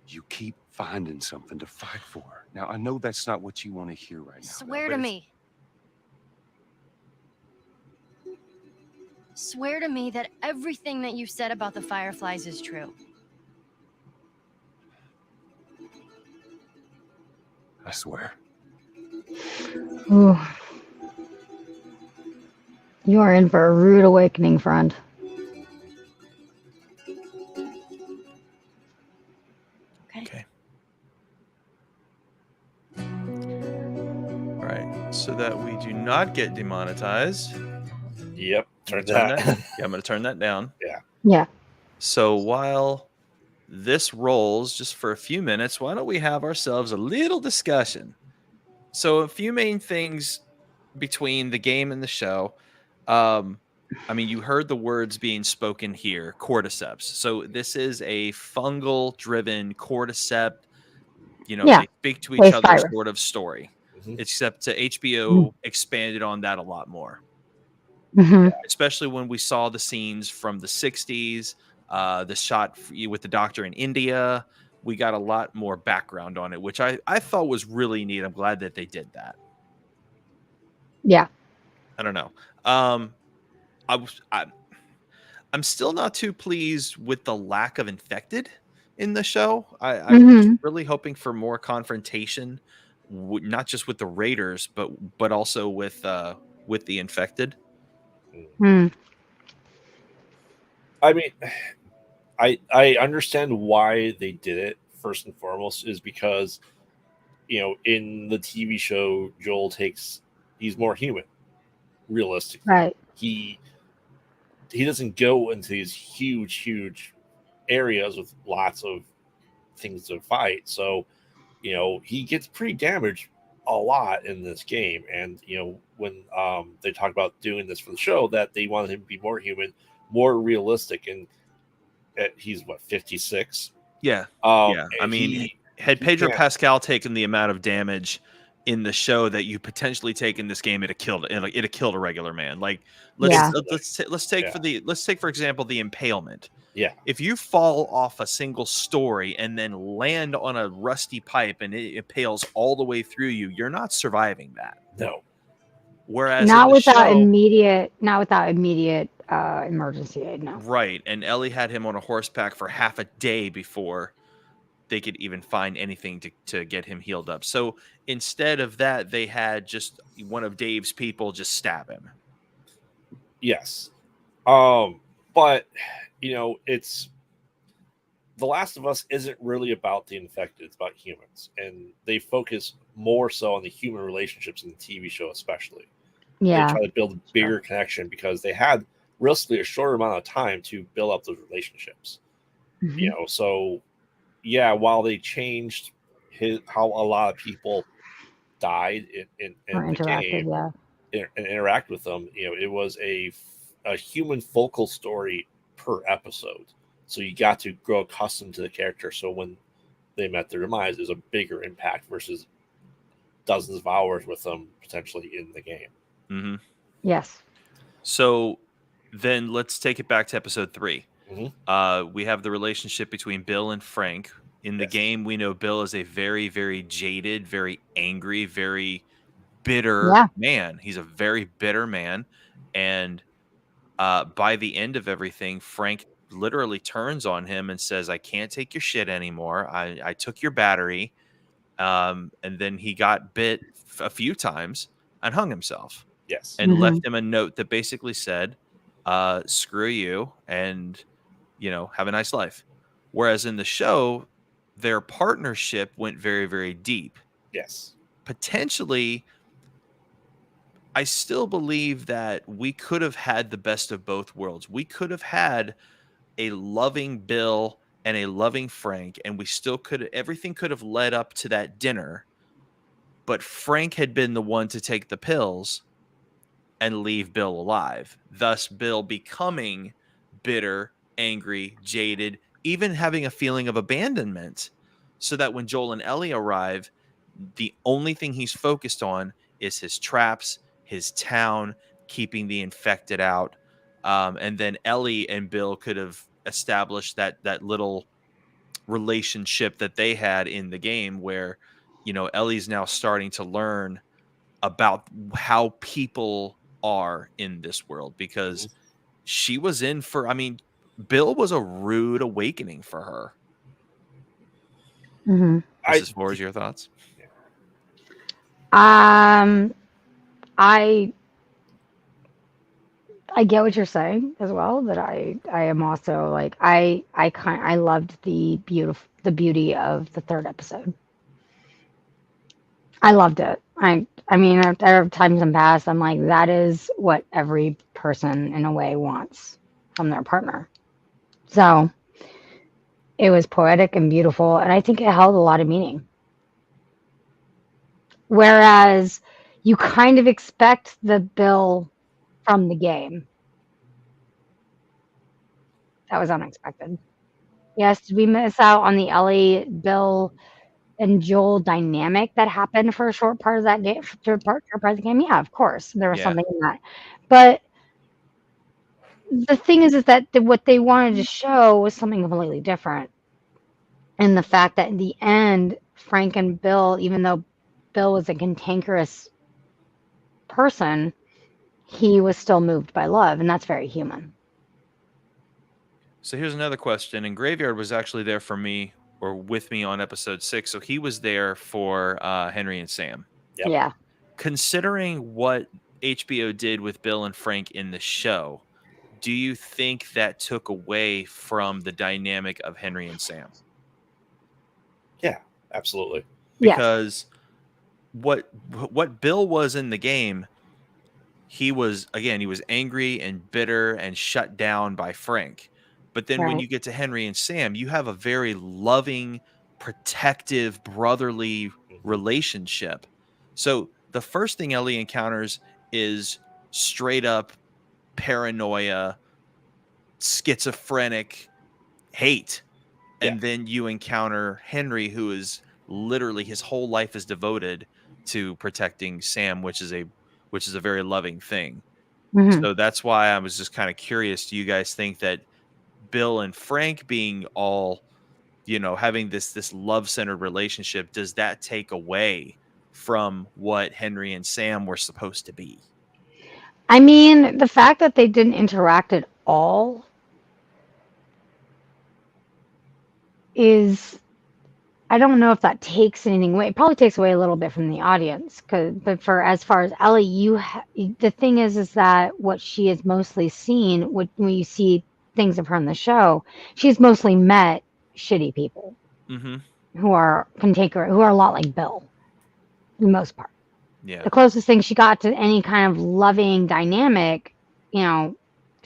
you keep finding something to fight for. Now, I know that's not what you want to hear right now. Swear to me. Swear to me that everything that you said about the Fireflies is true. I swear. Ooh. You are in for a rude awakening, friend. Okay. All right, so that we do not get demonetized. Yep. Turn that. that. Yeah, I'm going to turn that down. Yeah. Yeah. So while this rolls just for a few minutes, why don't we have ourselves a little discussion? So a few main things between the game and the show. I mean, you heard the words being spoken here, cordyceps. So this is a fungal-driven cordyceps, Yeah. they speak to each Waste other virus. sort of story. except HBO expanded on that a lot more. Mm-hmm. Especially when we saw the scenes from the 60s, the shot with the doctor in India. We got a lot more background on it, which I thought was really neat. I'm glad that they did that. Yeah. I don't know. I'm still not too pleased with the lack of infected in the show. I was really hoping for more confrontation, not just with the raiders, but also with the infected. Mm. I mean, I understand why they did it. First and foremost, is because in the TV show, he's more human, realistically. Right. He doesn't go into these huge areas with lots of things to fight. So, he gets pretty damaged a lot in this game. And, when they talk about doing this for the show, that they wanted him to be more human, more realistic. And he's 56? Yeah. Yeah. I mean, had Pedro Pascal taken the amount of damage in the show that you potentially take in this game, it'd have killed a regular man. Like, let's take for example the impalement. Yeah. If you fall off a single story and then land on a rusty pipe and it impales all the way through you, you're not surviving that. No. Whereas not without immediate emergency aid. No. Right. And Ellie had him on a horseback for half a day before they could even find anything to get him healed up. So instead of that, they had just one of Dave's people just stab him. Yes. But it's The Last of Us isn't really about the infected, it's about humans. And they focus more so on the human relationships in the TV show, especially. Yeah. They try to build a bigger connection because they had realistically a shorter amount of time to build up those relationships. So yeah, while they changed how a lot of people died in the game and interact with them, it was a human focal story per episode. So you got to grow accustomed to the character. So when they met their demise, there's a bigger impact versus dozens of hours with them potentially in the game. Mm-hmm. Yes. So then let's take it back to episode 3. Mm-hmm. We have the relationship between Bill and Frank. In the game, we know Bill is a very, very jaded, very angry, very bitter man. He's a very bitter man. And by the end of everything, Frank literally turns on him and says, I can't take your shit anymore. I took your battery. And then he got bit a few times and hung himself. Yes. And left him a note that basically said, screw you and, have a nice life. Whereas in the show, their partnership went very, very deep. Yes. Potentially, I still believe that we could have had the best of both worlds. We could have had a loving Bill and a loving Frank, and we still everything could have led up to that dinner. But Frank had been the one to take the pills and leave Bill alive. Thus, Bill becoming bitter, angry, jaded, even having a feeling of abandonment. So that when Joel and Ellie arrive, the only thing he's focused on is his traps, his town, keeping the infected out. And then Ellie and Bill could have established that little relationship that they had in the game where, Ellie's now starting to learn about how people are in this world because she was Bill was a rude awakening for her. Mrs. Fourzze, your thoughts? I get what you're saying as well, but I am also like I loved the beauty of the third episode. I loved it. I mean, there are times in the past I'm like, that is what every person in a way wants from their partner. So it was poetic and beautiful, and I think it held a lot of meaning. Whereas you kind of expect the Bill from the game. That was unexpected. Yes, did we miss out on the Ellie Bill and Joel dynamic that happened for a short part of that game, short part of the game. Yeah, of course, there was Yeah. something in that. But the thing is that what they wanted to show was something completely different. And the fact that in the end, Frank and Bill, even though Bill was a cantankerous person, he was still moved by love, and that's very human. So here's another question. And Graveyard was actually there for me or with me on episode 6. So he was there for Henry and Sam. Yep. Yeah. Considering what HBO did with Bill and Frank in the show, do you think that took away from the dynamic of Henry and Sam? Yeah, absolutely. Because what Bill was in the game, he was angry and bitter and shut down by Frank. But then when you get to Henry and Sam, you have a very loving, protective, brotherly relationship. So the first thing Ellie encounters is straight up paranoia, schizophrenic hate. And then you encounter Henry, who is literally his whole life is devoted to protecting Sam, which is a very loving thing. So that's why I was just kind of curious. Do you guys think that Bill and Frank being all, having this love-centered relationship, does that take away from what Henry and Sam were supposed to be? I mean, the fact that they didn't interact at all is, I don't know if that takes anything away. It probably takes away a little bit from the audience, but for as far as Ellie, the thing is that what she has mostly seen, when you see things of her in the show, she's mostly met shitty people who are cantankerous, who are a lot like Bill, for the most part. Yeah. The closest thing she got to any kind of loving dynamic, to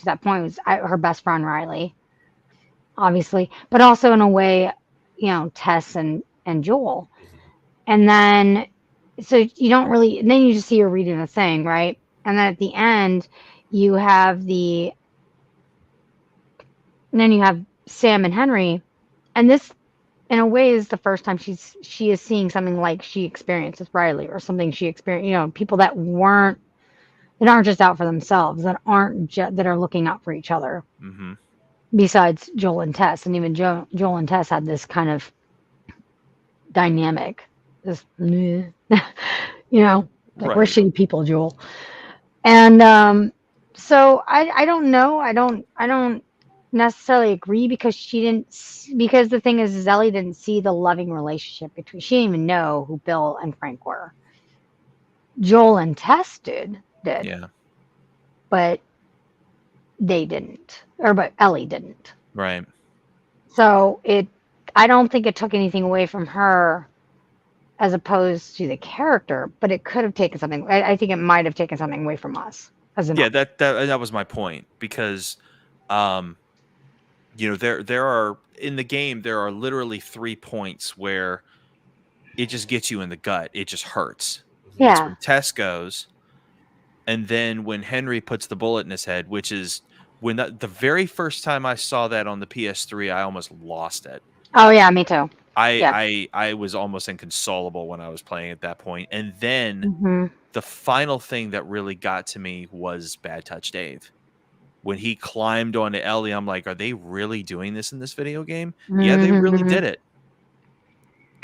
that point was her best friend Riley, obviously, but also in a way, Tess and Joel. And then, so you don't really, and then you just see her reading the thing, right? And then at the end, you have Sam and Henry, and this, in a way, is the first time she is seeing something like she experienced with Riley, or something she experienced, people that aren't just out for themselves, that are looking out for each other. Besides Joel and Tess, and even Joel and Tess had this kind of dynamic, just we're shitty people, Joel. And so I don't know. I don't necessarily agree, because the thing is Ellie didn't see the loving relationship between. She didn't even know who Bill and Frank were. Joel and Tess did. Yeah. But they didn't, but Ellie didn't. Right. So I don't think it took anything away from her as opposed to the character, but it could have taken something. I think it might have taken something away from us. That was my point, because there are, in the game, there are literally 3 points where it just gets you in the gut. It just hurts. Yeah. It's when Tess goes, and then when Henry puts the bullet in his head, which is when the very first time I saw that on the PS3, I almost lost it. Oh yeah, me too. I was almost inconsolable when I was playing at that point. And then the final thing that really got to me was Bad Touch Dave. When he climbed onto Ellie, I'm like, are they really doing this in this video game? Yeah, they really did it.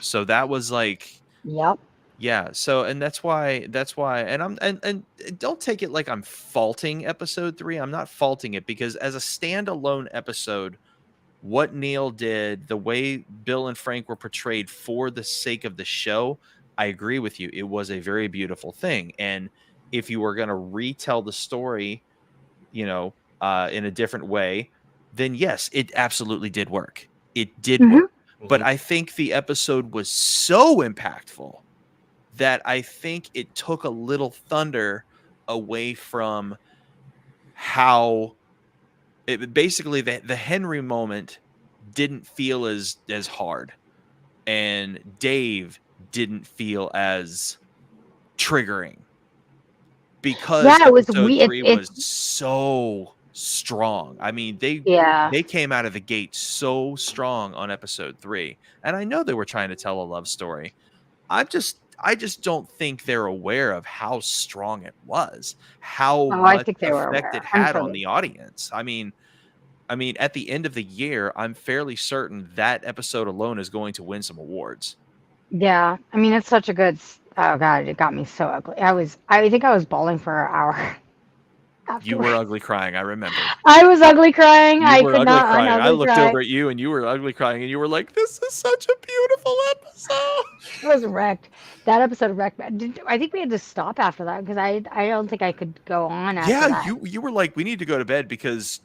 So that was like, yep. Yeah. So, and that's why, and don't take it like I'm faulting episode 3. I'm not faulting it, because as a standalone episode, what Neil did, the way Bill and Frank were portrayed for the sake of the show, I agree with you. It was a very beautiful thing. And if you were going to retell the story, in a different way, then yes, it absolutely did work. It did work. But I think the episode was so impactful that I think it took a little thunder away from how basically the Henry moment didn't feel as hard, and Dave didn't feel as triggering, because it was episode 3 was so strong. I mean, Yeah. they came out of the gate so strong on episode 3. And I know they were trying to tell a love story. I just don't think they're aware of how strong it was, how Oh, I much think they were effect aware. it I'm had sure on they. the audience. I mean, at the end of the year, I'm fairly certain that episode alone is going to win some awards. Yeah. I mean, it's such a good. Oh God, it got me so ugly. I think I was bawling for an hour. You were Afterwards. ugly crying. I remembered. I was ugly crying. You I were could ugly not crying. I unugly looked cry. over at you and you were ugly crying and you were like, this is such a beautiful episode. I was wrecked. That episode of wrecked. I think we had to stop after that because I don't think I could go on after Yeah, that. you were like, we need to go to bed because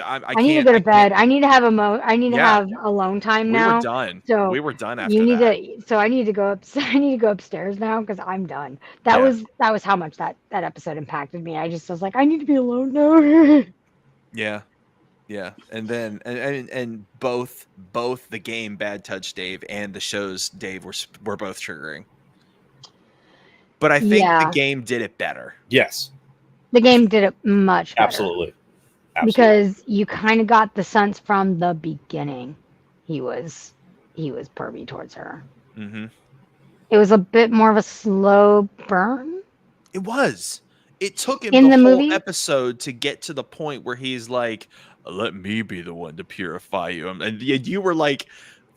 I I need to can't. go to I bed. can't. I need to have I need to Yeah. have alone time We were now. done. So We were done you after need that. to. So I need to go up. I need to go upstairs now because I'm done. That Yeah. was how much that episode impacted me. I just was like, I need to be alone now. Yeah. Yeah. And then and both the game Bad Touch Dave and the show's Dave were both triggering. But I think the Yeah. game did it better. Yes, The game did it much better. absolutely. Because you kind of got the sense from the beginning he was pervy towards her. Mm-hmm. It was a bit more of a slow burn. It was. It took him In the the whole movie? episode to get to the point where he's like, let me be the one to purify you. And you were like,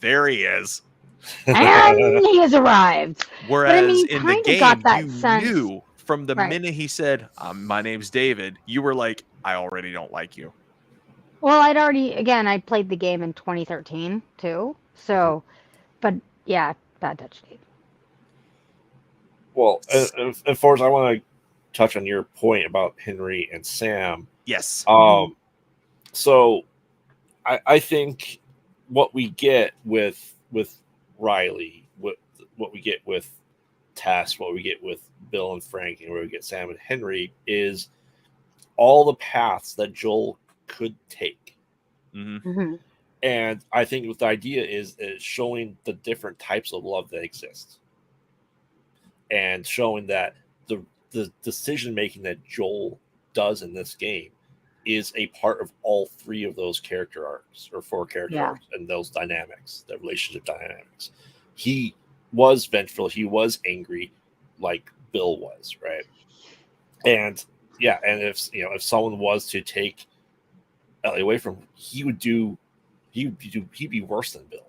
there he is. And he has arrived. Whereas you in the kinda game, got that you sense. knew from the Right. minute he said, my name's David, you were like, I already don't like you. Well, I played the game in 2013 too. So, but yeah, Bad Touch Dave. Well, and Forrest, I want to touch on your point about Henry and Sam. Yes. So I think what we get with Riley, what we get with Tess, what we get with Bill and Frank, and where we get Sam and Henry is all the paths that Joel could take. Mm-hmm. And I think what the idea is showing the different types of love that exist, and showing that the decision making that Joel does in this game is a part of all 3 of those character arcs, or 4 character arcs, and those dynamics, the relationship dynamics. He was vengeful, he was angry, like Bill was, right? And yeah, and if someone was to take Ellie away from him, he'd be worse than Bill.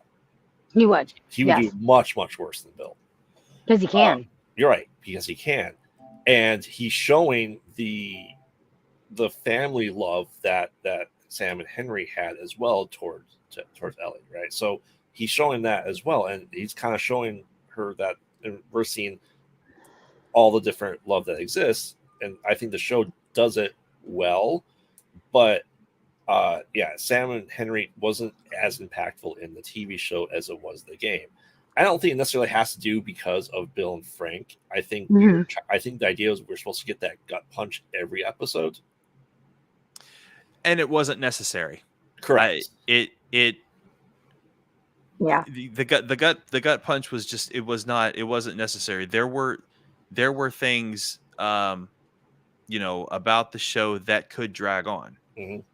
He would. He would do much, much worse than Bill. Because he can. You're right, because he can. And he's showing the family love that Sam and Henry had as well towards Ellie, right? So he's showing that as well, and he's kind of showing her that, and we're seeing all the different love that exists, and I think the show does it well. But Sam and Henry wasn't as impactful in the TV show as it was the game. I don't think it necessarily has to do because of Bill and Frank. I think I think the idea is we're supposed to get that gut punch every episode, and it wasn't necessary. Correct. The gut punch was just, it wasn't necessary. There were things about the show that could drag on,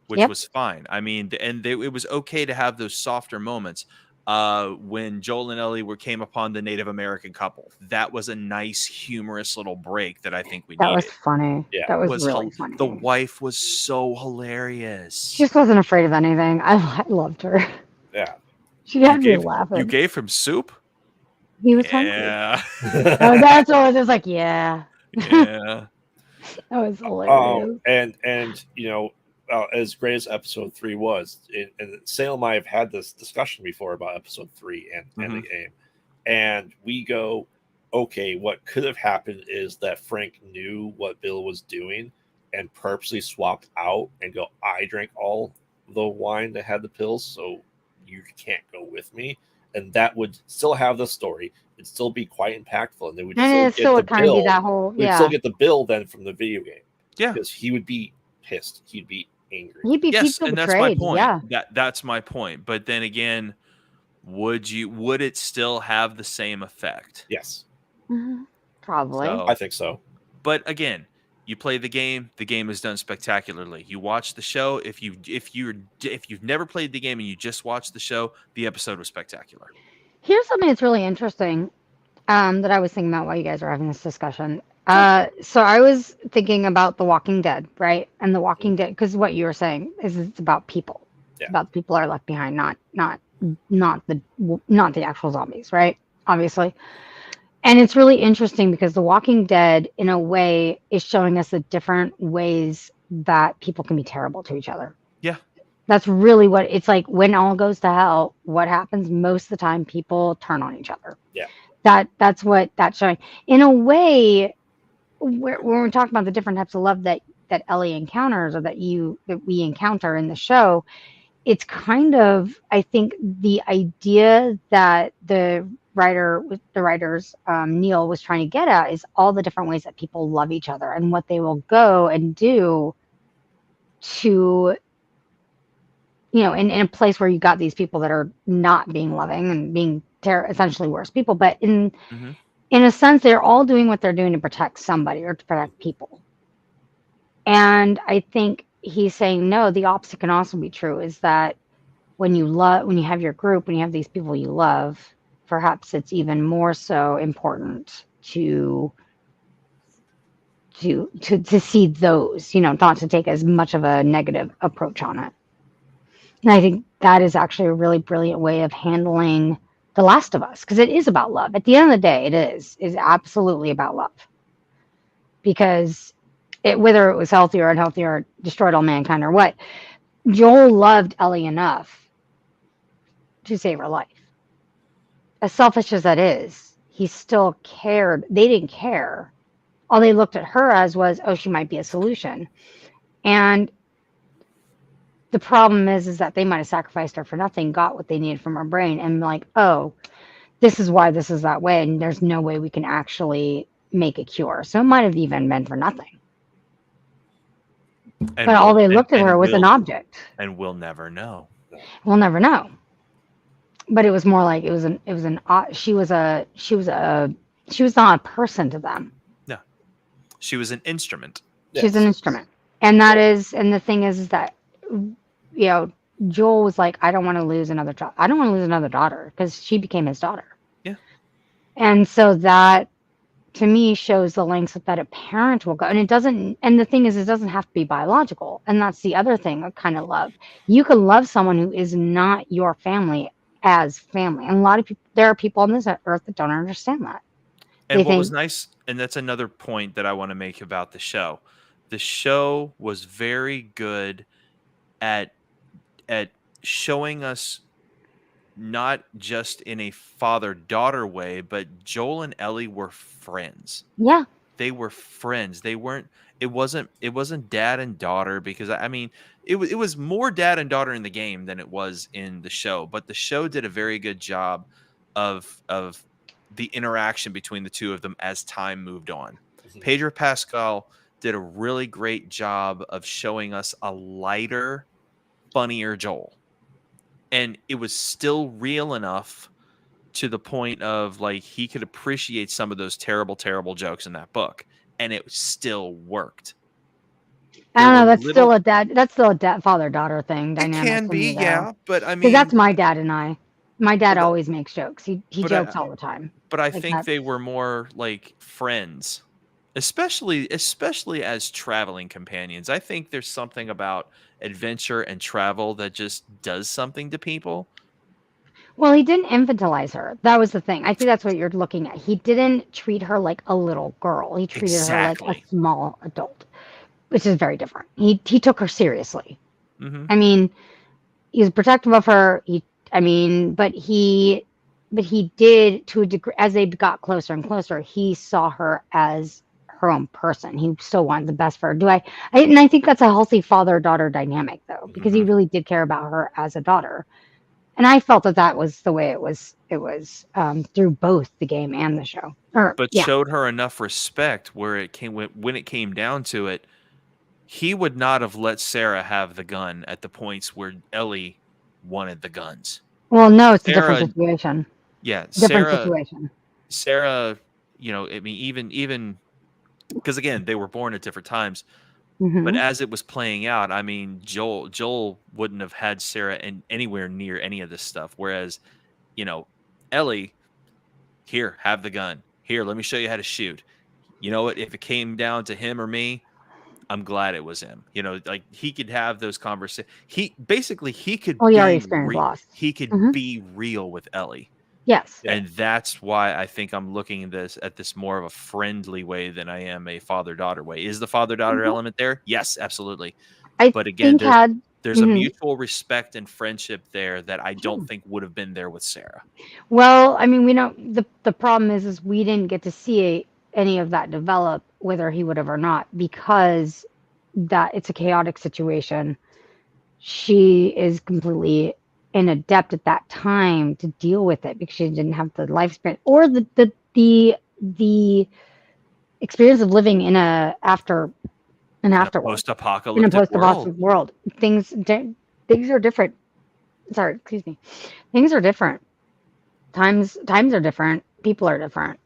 which was fine. I mean, it was okay to have those softer moments. When Joel and Ellie came upon the Native American couple, that was a nice, humorous little break that I think we needed. That was funny. Yeah, that was really funny. The wife was so hilarious. She just wasn't afraid of anything. I loved her. Yeah. She had me laughing. You gave him soup? He was hungry. Yeah. That's all. It was like, yeah. Yeah. That was hilarious. And as great as episode 3 was, and Salem and I have had this discussion before about episode 3 and the game, and we go, okay, what could have happened is that Frank knew what Bill was doing and purposely swapped out and go, I drank all the wine that had the pills, so you can't go with me, and that would still have the story. It'd still be quite impactful, and they would still get the bill. We'd still get the bill then from the video game. Yeah, because he would be pissed. He'd be angry. He'd be yes, and that's my point. Yeah. That's my point. But then again, would it still have the same effect? Yes. Probably. I think so. But again, You play the game is done spectacularly. You watch the show, if you've never played the game and you just watch the show, the episode was spectacular. Here's something that's really interesting that I was thinking about while you guys were having this discussion. So I was thinking about The Walking Dead, right? And The Walking Dead, because what you were saying is it's about people. It's about the people that are left behind, not the actual zombies, right? Obviously. And it's really interesting because The Walking Dead, in a way, is showing us the different ways that people can be terrible to each other. Yeah. That's really what it's like. When all goes to hell, what happens most of the time? People turn on each other. Yeah. That's what that's showing. In a way, when we're talking about the different types of love that Ellie encounters, or that we encounter in the show, it's kind of, I think, the idea that the writers, Neil was trying to get at is all the different ways that people love each other and what they will go and do to, in a place where you got these people that are not being loving and being essentially worse people. But in a sense, they're all doing what they're doing to protect somebody or to protect people. And I think he's saying, no, the opposite can also be true, is that when you have your group, when you have these people you love, perhaps it's even more so important to see those, not to take as much of a negative approach on it. And I think that is actually a really brilliant way of handling The Last of Us, because it is about love. At the end of the day, it is absolutely about love. Because whether it was healthy or unhealthy or destroyed all mankind or what, Joel loved Ellie enough to save her life. As selfish as that is, he still cared. They didn't care. All they looked at her as was, oh, she might be a solution. And the problem is that they might have sacrificed her for nothing, got what they needed from her brain, and like, oh, this is why this is that way, and there's no way we can actually make a cure. So it might have even been for nothing. But all they looked at her was an object. And we'll never know. We'll never know. But it was more like she was not a person to them. No. She was an instrument. She's an instrument. And the thing is that, Joel was like, I don't want to lose another child. I don't want to lose another daughter, because she became his daughter. Yeah. And so that, to me, shows the lengths that a parent will go. And the thing is, it doesn't have to be biological. And that's the other thing of kind of love. You can love someone who is not your family as family. And a lot of people, there are people on this earth that don't understand that. And what was nice, and that's another point that I want to make about the show. The show was very good at showing us, not just in a father-daughter way, but Joel and Ellie were friends. Yeah. They were friends. It wasn't dad and daughter, because it was more dad and daughter in the game than it was in the show. But the show did a very good job of the interaction between the two of them as time moved on. Pedro Pascal did a really great job of showing us a lighter, funnier Joel. And it was still real enough to the point of, like, he could appreciate some of those terrible, terrible jokes in that book, and it still worked. I don't know. That's still a dad father-daughter thing. Dynamic. It can be, yeah. But I mean, because that's my dad and I. My dad always makes jokes. He jokes all the time. But I think they were more like friends, especially as traveling companions. I think there's something about adventure and travel that just does something to people. Well, he didn't infantilize her. That was the thing. I think that's what you're looking at. He didn't treat her like a little girl. He treated her like a small adult, which is very different. He took her seriously. Mm-hmm. I mean, he was protective of her. But he did, to a degree, as they got closer and closer, he saw her as her own person. He still wanted the best for her. And I think that's a healthy father-daughter dynamic, though, because he really did care about her as a daughter. And I felt that was the way it was through both the game and the show. Showed her enough respect where when it came down to it, he would not have let Sarah have the gun at the points where Ellie wanted the guns. Well, no, it's a different situation. Yeah, different situation. Sarah, even because again, they were born at different times. Mm-hmm. But as it was playing out, I mean, Joel wouldn't have had Sarah anywhere near any of this stuff. Whereas, Ellie, here, have the gun. Here, let me show you how to shoot. You know what? If it came down to him or me, I'm glad it was him. Like he could have those conversations. He could Well, you already be experienced loss. he could Mhm. be real with Ellie. Yes. Yeah. And that's why I think I'm looking at this more of a friendly way than I am a father-daughter way. Is the father-daughter element there? Yes, absolutely. But again, there's a mutual respect and friendship there that I don't think would have been there with Sarah. Well, I mean, we don't. The problem is we didn't get to see any of that develop, whether he would have or not, because that it's a chaotic situation. She is completely inadept at that time to deal with it because she didn't have the lifespan or the experience of living in an afterworld. Post-apocalyptic world. Things are different. Sorry, excuse me. Things are different. Times are different. People are different,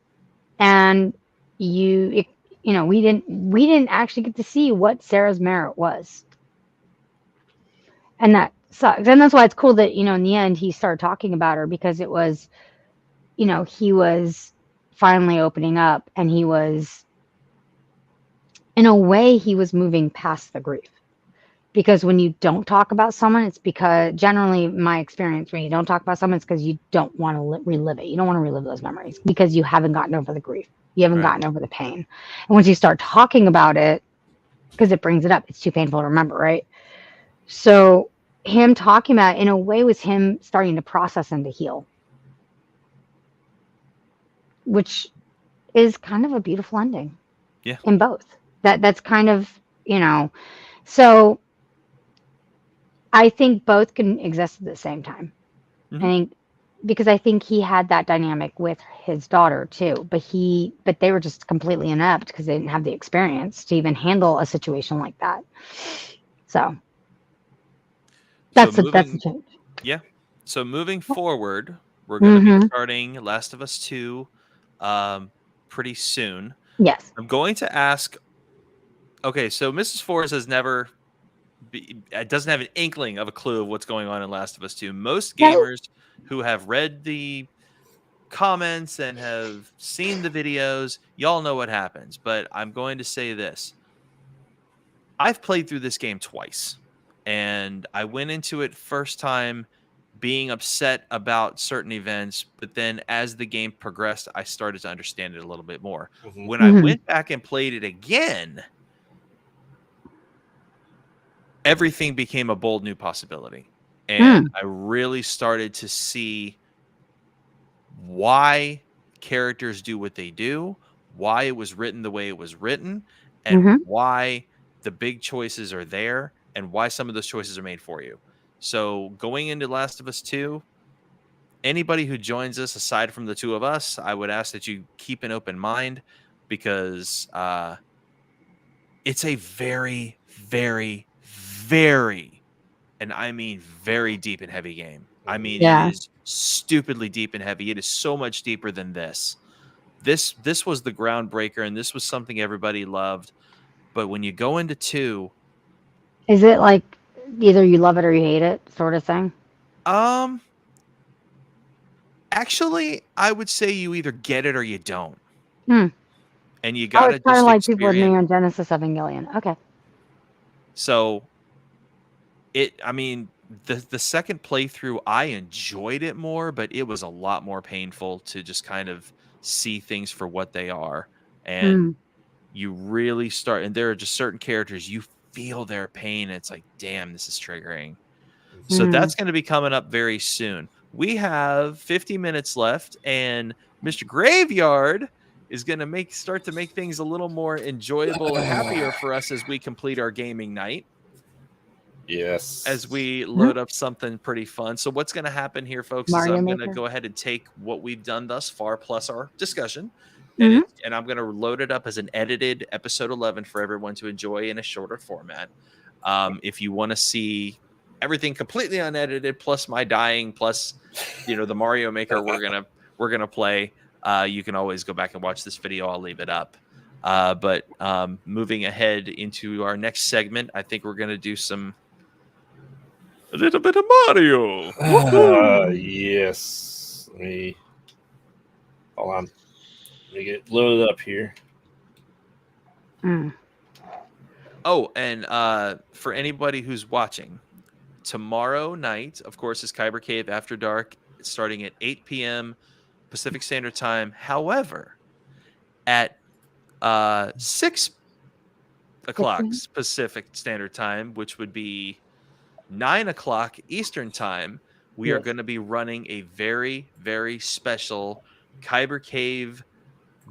and we didn't actually get to see what Sarah's merit was, and that sucks. And that's why it's cool that in the end he started talking about her, because it was, he was finally opening up, and he was, in a way, he was moving past the grief. Because when you don't talk about someone, it's because, generally, my experience, when you don't talk about someone, it's because you don't want to relive it. You don't want to relive those memories because you haven't gotten over the grief. You haven't gotten over the pain. And once you start talking about it, because it brings it up, it's too painful to remember, right? So him talking about it, in a way, was him starting to process and to heal, which is kind of a beautiful ending. Yeah. In both. That's kind of, so I think both can exist at the same time. Mm-hmm. Because I think he had that dynamic with his daughter too, but they were just completely inept because they didn't have the experience to even handle a situation like that. So that's a change. Yeah. So moving forward, we're going to be starting Last of Us 2 pretty soon. Yes. I'm going to ask. Okay, so Mrs. Fourzze has never doesn't have an inkling of a clue of what's going on in Last of Us 2. Most gamers who have read the comments and have seen the videos, y'all know what happens. But I'm going to say this. I've played through this game twice, and I went into it first time being upset about certain events, but then as the game progressed, I started to understand it a little bit more. Mm-hmm. When I went back and played it again, everything became a bold new possibility. And I really started to see why characters do what they do, why it was written the way it was written, and why the big choices are there, and why some of those choices are made for you. So going into Last of Us 2, anybody who joins us, aside from the two of us, I would ask that you keep an open mind, because it's a very, very, very, and I mean very deep and heavy game. I mean, it is stupidly deep and heavy. It is so much deeper than this. This was the groundbreaker, and this was something everybody loved. But when you go into 2, is it like either you love it or you hate it, sort of thing? Actually, I would say you either get it or you don't. And you got to just kind of like people with Neon Genesis Evangelion. Okay. So I mean, the second playthrough, I enjoyed it more, but it was a lot more painful to just kind of see things for what they are. And you really start, and there are just certain characters, you feel their pain. And it's like, damn, this is triggering. So that's going to be coming up very soon. We have 50 minutes left, and Mr. Graveyard is going to start to make things a little more enjoyable and happier for us as we complete our gaming night. Yes. As we load up something pretty fun. So what's going to happen here, folks, is I'm going to go ahead and take what we've done thus far, plus our discussion, and I'm going to load it up as an edited episode 11 for everyone to enjoy in a shorter format. If you want to see everything completely unedited, plus my dying, plus the Mario Maker we're gonna play, you can always go back and watch this video. I'll leave it up. But moving ahead into our next segment, I think we're going to do a little bit of Mario. Yes. Let me hold on. Let me get loaded up here. Oh, and for anybody who's watching, tomorrow night, of course, is Kyber Cave After Dark, starting at 8 p.m. Pacific Standard Time. However, at 6 o'clock Pacific Standard Time, which would be 9 o'clock Eastern Time, we are going to be running a very, very special Kyber Cave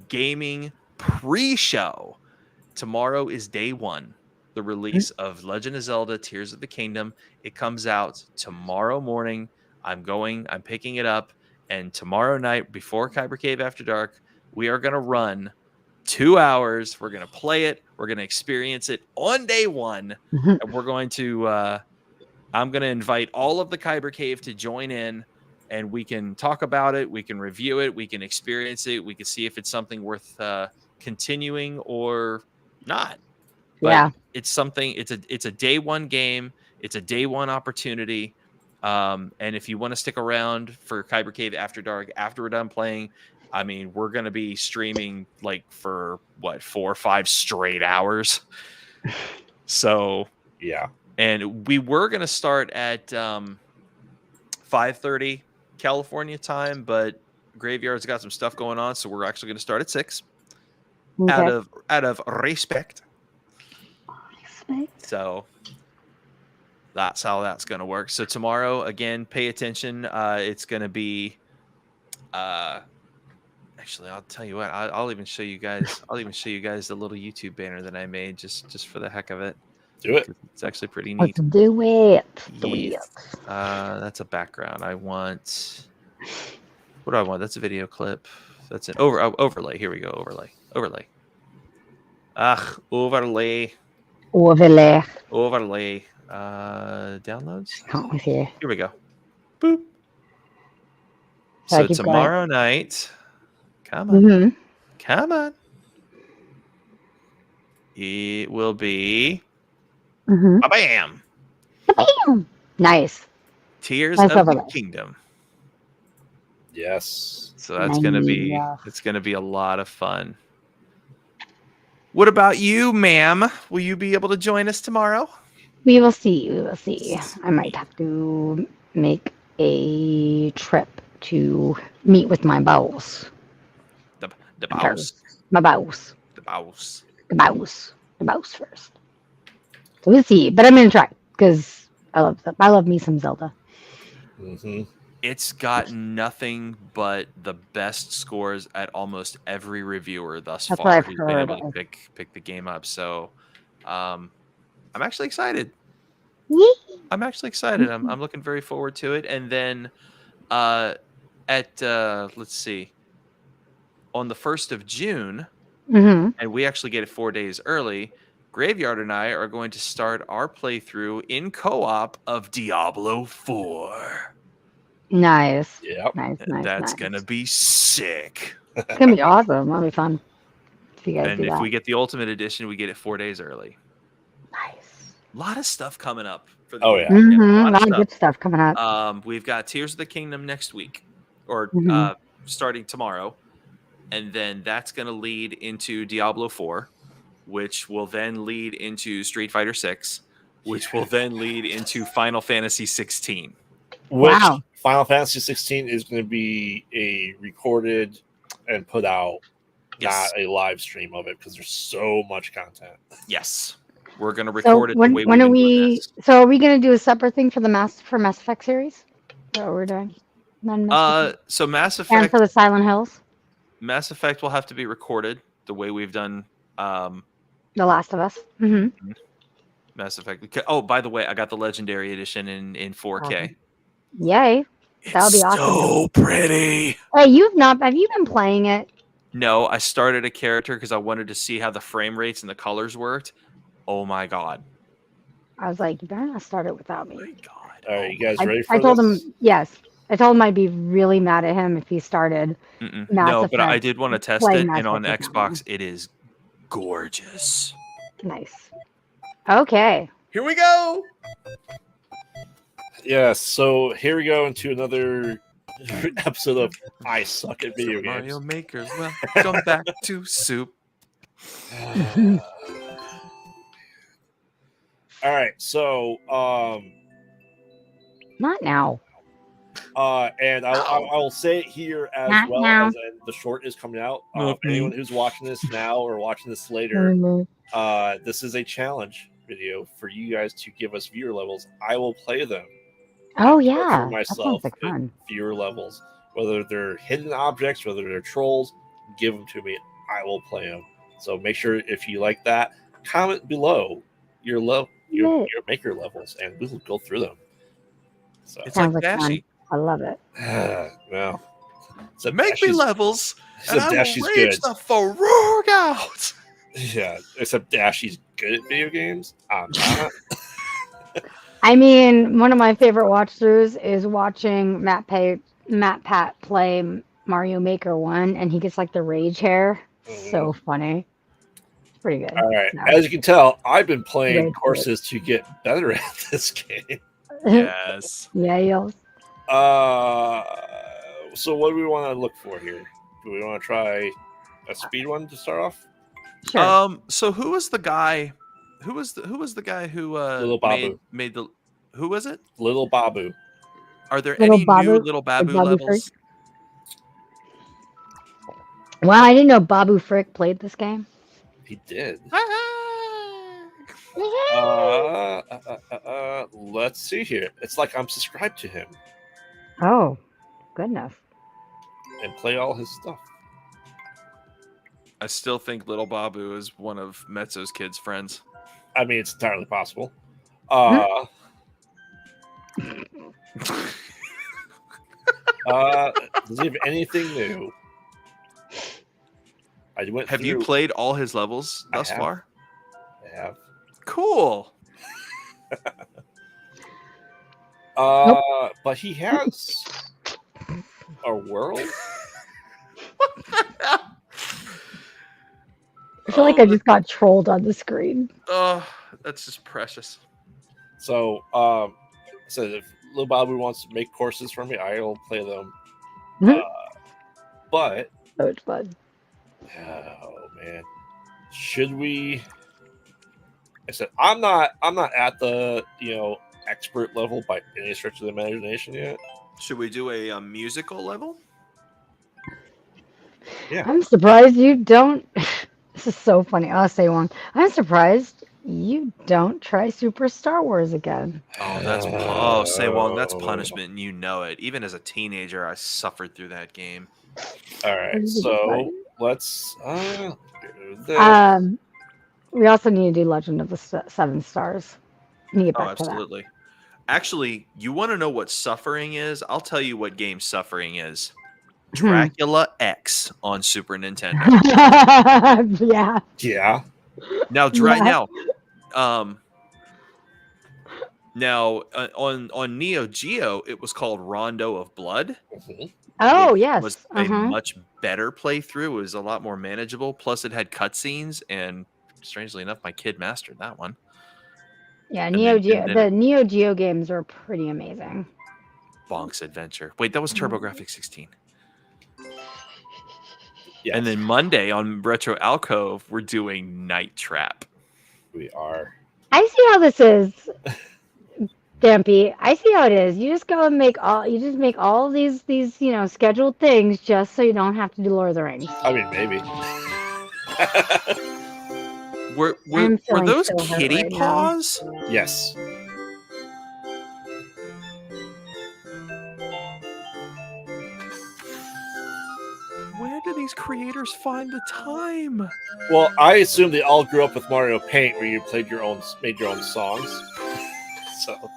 Gaming pre-show. Tomorrow is day one, the release of Legend of Zelda Tears of the Kingdom. It comes out tomorrow morning. I'm picking it up, and tomorrow night before Kyber Cave After Dark, we are going to run 2 hours. We're going to play it. We're going to experience it on day one, and we're going to I'm going to invite all of the Kyber Cave to join in, and we can talk about it. We can review it. We can experience it. We can see if it's something worth continuing or not. But it's a day one game. It's a day one opportunity. And if you want to stick around for Kyber Cave After Dark after we're done playing, I mean, we're going to be streaming like for 4 or 5 straight hours. So yeah. And we were going to start at 5:30 California time, but Graveyard's got some stuff going on, so we're actually going to start at 6 out of respect. So that's how that's going to work. So tomorrow, again, pay attention. It's going to be actually, I'll tell you what. I'll even show you guys. The little YouTube banner that I made just for the heck of it. Do it. It's actually pretty neat. Let's do it. Yes. That's a background. What do I want? That's a video clip. That's an overlay. Here we go. Overlay. Overlay. Downloads. Here we go. Boop. So tomorrow night. Come on. Come on. It will be. Bam! Nice. Tears of the Kingdom. Yes. So that's gonna be a lot of fun. What about you, ma'am? Will you be able to join us tomorrow? We will see. I might have to make a trip to meet with my boss. The boss. My boss. The boss. The boss first. So we'll see, but I'm gonna try because I love me some Zelda. It's got nothing but the best scores at almost every reviewer thus far who's been able to pick the game up. So I'm actually excited. I'm looking very forward to it. And then let's see, on the 1st of June, and we actually get it 4 days early, Graveyard and I are going to start our playthrough in co-op of Diablo 4. Nice. Yep. Nice. That's gonna be sick. It's gonna be awesome. That'll be fun. If we get the Ultimate Edition, we get it 4 days early. Nice. A lot of stuff coming up. For the game. A lot of good stuff coming up. We've got Tears of the Kingdom next week, or starting tomorrow, and then that's gonna lead into Diablo 4. Which will then lead into Street Fighter 6, which will then lead into Final Fantasy 16. Which Final Fantasy 16 is going to be a recorded and put out, not a live stream of it, because there's so much content. Yes. We're going to record it the way when are we? So are we going to do a separate thing for the Mass Effect series? Is that what we're doing? So Mass Effect and for the Silent Hills. Mass Effect will have to be recorded the way we've done. The Last of Us. Mass Effect. Oh, by the way, I got the Legendary Edition in 4K. Yay! That'll be awesome. So pretty. Hey, have you been playing it? No, I started a character because I wanted to see how the frame rates and the colors worked. Oh my god! I was like, you better not start it without me. Oh my god! Are you guys ready for I told this? him yes. I told him I'd be really mad at him if he started. No, but I did want to test it, and on Xbox, it is gorgeous. Nice. Okay. Here we go. Yes, so here we go into another episode of I Suck at Video Super Mario Games. Maker, welcome back to Soup. All right, so Not now. and I'll say it here as Not well now. as the short is coming out. Not me. Anyone who's watching this now or watching this later, Mhm. this is a challenge video for you guys to give us viewer levels. I will play them. Oh for yeah, that sounds myself like fun. viewer levels, whether they're hidden objects, whether they're trolls, give them to me. I will play them. So make sure if you like that, comment below your maker levels, and we will go through them. So It's Sounds like like fun. Dashy. I love it. well, so Make me Dashy's- levels, and I will Dashy's rage good. the Farouk out. Yeah, except Dashy's good at video games. I'm not. I mean, one of my favorite watch throughs is watching Matt Pat play Mario Maker 1, and he gets like the rage hair. So funny. It's pretty good. All right. No. As you can tell, I've been playing Rage courses to get better at this game. Yes. Yeah, you'll. So what do we want to look for here? Do we want to try a speed one to start off? Sure. So who was the guy? Who was the guy who Little Babu. made the? Who was it? Little Babu. Are there Little any Babu? new Little Babu Babu levels? Wow, I didn't know Babu Frick played this game. He did. Oh, Let's see here. It's like I'm subscribed to him Oh, goodness. and play all his stuff. I still think Little Babu is one of Mezzo's kids' friends. I mean, it's entirely possible. Does he have anything new? I went Have you through- played all his levels I thus have. far? I have. Cool. But he has a world. I feel like I just got trolled on the screen. Oh, that's just precious. So, so if Lil Babu wants to make courses for me, I'll play them. Mhm. But So it's fun. oh man, should we? I said I'm not at the expert level by any stretch of the imagination yet. Should we do a musical level? Yeah. I'm surprised you don't. This is so funny. I'll say one. I'm surprised you don't try Super Star Wars again. Oh, that's Sewong, that's punishment, and you know it. Even as a teenager, I suffered through that game. All right, This is so funny. let's do this. We also need to do Legend of the Seven Stars. We need to get Oh, back to that. absolutely. Actually, you want to know what suffering is? I'll tell you what game suffering is. Dracula X on Super Nintendo. Yeah. Yeah. Now, Yeah. on Neo Geo, it was called Rondo of Blood. Oh, which yes. was a much better playthrough. It was a lot more manageable. Plus, it had cutscenes, and strangely enough, my kid mastered that one. Yeah, And Neo then- Geo. and then- The Neo Geo games are pretty amazing. Bonk's Adventure. Wait, that was TurboGrafx 16. Yes. And then Monday on Retro Alcove, we're doing Night Trap. We are. I see how this is, Dampy. I see how it is. You just go and make all these scheduled things just so you don't have to do Lord of the Rings. I mean, maybe. Were I'm feeling those so hurt kitty right now. paws? Yes. Where do these creators find the time? Well, I assume they all grew up with Mario Paint, where you made your own songs. So,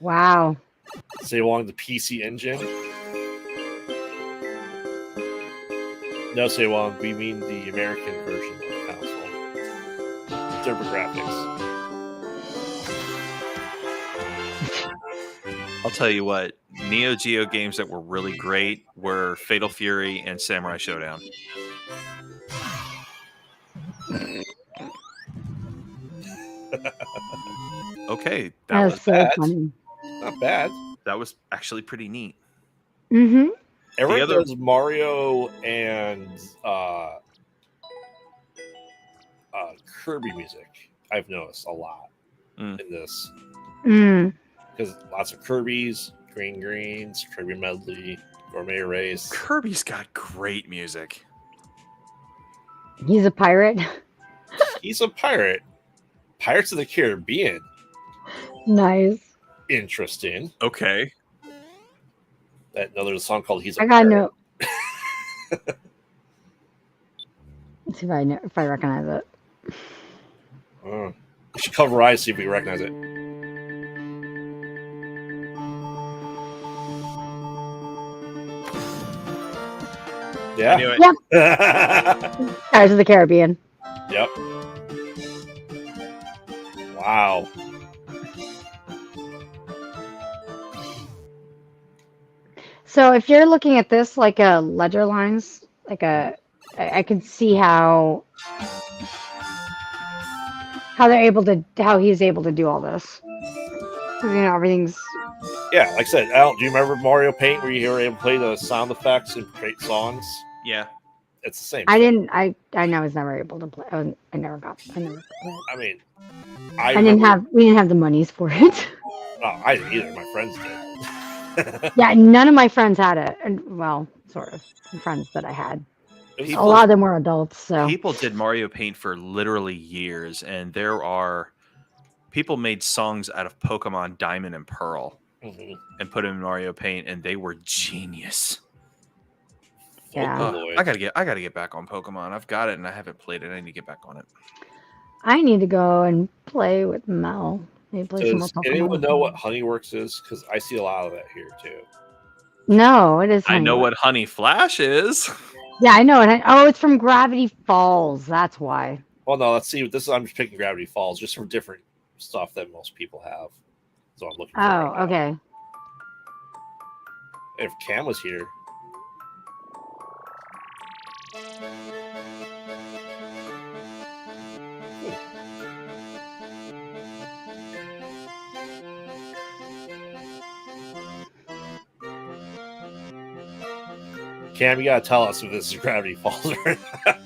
Wow. say along the PC Engine. No, say along. We mean the American version of the console. TurboGrafx. I'll tell you what, Neo Geo games that were really great were Fatal Fury and Samurai Showdown. Okay, that was That's so bad. funny. Not bad. that was actually pretty neat. Mm-hmm. Everyone other- does Mario and Kirby music. I've noticed a lot in this Mm. because lots of Kirby's, Green Greens, Kirby Medley, Gourmet Race. Kirby's got great music. He's a pirate. He's a pirate. Pirates of the Caribbean. Nice. Interesting. Okay. Another song called "He's a I got Pirate." no. Let's see if I know if I recognize it. We should cover eyes, see if we recognize it. Yeah. I knew it. Yep. Pirates of the Caribbean. Yep. Wow. So if you're looking at this like a ledger lines, like I can see how he's able to do all this. 'Cause, everything's. Yeah, like I said, Al, do you remember Mario Paint where you were able to play the sound effects and create songs? Yeah. It's the same. I didn't. I was never able to play. I never got it. I mean, We didn't have the monies for it. Oh, I didn't either. My friends did. Yeah, none of my friends had it, and well, sort of the friends that I had. A lot of them were adults, so People did Mario Paint for literally years, and there are people made songs out of Pokemon Diamond and Pearl and put them in Mario Paint, and they were genius. Yeah. I gotta get back on Pokemon. I've got it and I haven't played it. I need to get back on it. I need to go and play with Mel. Maybe play some more Does Pokemon. anyone know what Honeyworks is? Because I see a lot of that here too. No, it is. I know Honeywood. what Honey Flash is. Yeah, I know it. Oh, it's from Gravity Falls. That's why. Well, no, let's see. This is, I'm just picking Gravity Falls, just from different stuff that most people have. So I'm looking. For right now. Okay. If Cam was here. Cam, you gotta tell us if this is Gravity Falls or not.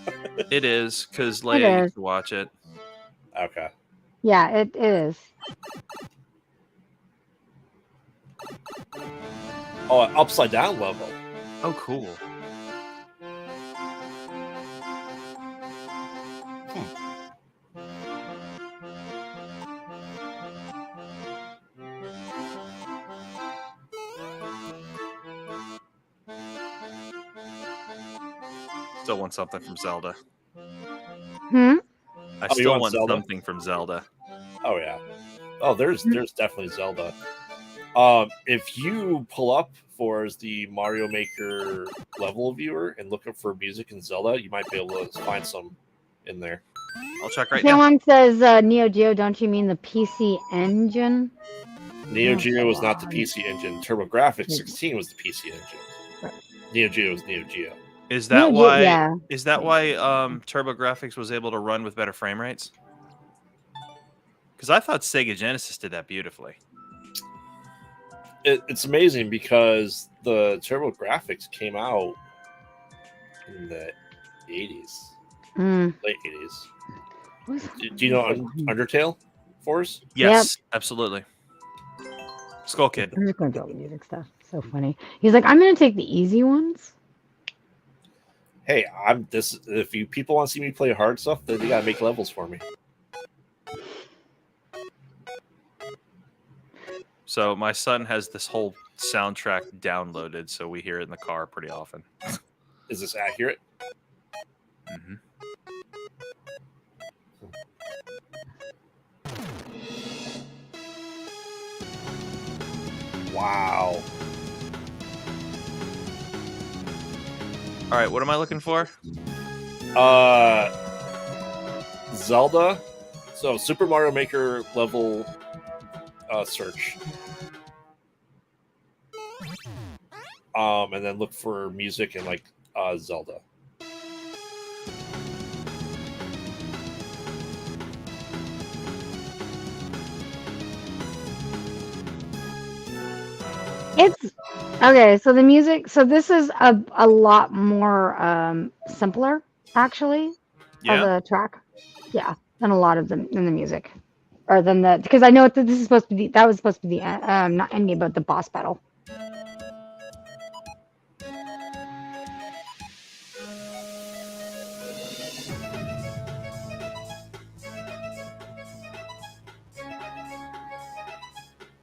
It is, because Leia used to watch it. Okay. Yeah, it is. Oh, an upside down level. Oh, cool. Still want something from Zelda. Hmm? I you still want want Zelda? something from Zelda. Oh yeah. Oh, there's definitely Zelda. If you pull up for the Mario Maker level viewer and look up for music in Zelda, you might be able to find some in there. I'll check right now. Someone says Neo Geo. Don't you mean the PC Engine? Neo Oh, Geo was not the God. PC engine. TurboGrafx 16 was the PC engine. Neo Geo was Neo Geo. Is that Neo Geo, why? yeah. Is that why TurboGrafx was able to run with better frame rates? Because I thought Sega Genesis did that beautifully. It's amazing because the TurboGrafx came out in the 80s, late 80s. Do you know Undertale, Force? Yes, absolutely. Skull Kid. I'm just going to do all the music stuff. So funny. He's like, I'm going to take the easy ones. Hey, if you people want to see me play hard stuff, then they gotta make levels for me. So my son has this whole soundtrack downloaded, so we hear it in the car pretty often. Is this accurate? Mm-hmm. Wow. All right, what am I looking for? Zelda. So Super Mario Maker level search. and then look for music in like Zelda. It's okay. So the music. So this is a lot more simpler, actually, of Yeah. a track. Yeah, than a lot of them in the music, or than the because I know this is supposed to be that was supposed to be the not ending, but the boss battle.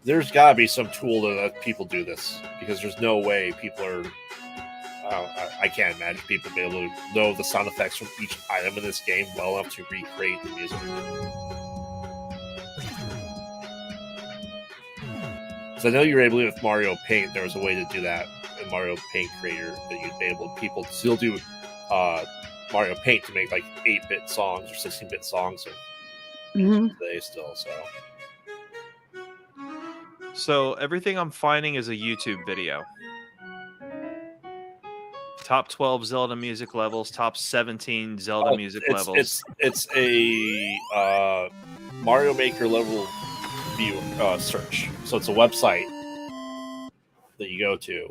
There's got to be some tool to let people do this because there's no way people are. I can't imagine people be able to know the sound effects from each item in this game well enough to recreate the music. So I know you were able to with Mario Paint. There was a way to do that in Mario Paint Creator that you'd be able people to still do Mario Paint to make like 8-bit songs or 16-bit songs today still. So everything I'm finding is a YouTube video. Top 12 Zelda music levels, top 17 Zelda music levels. It's a Mario Maker level view search. So it's a website that you go to.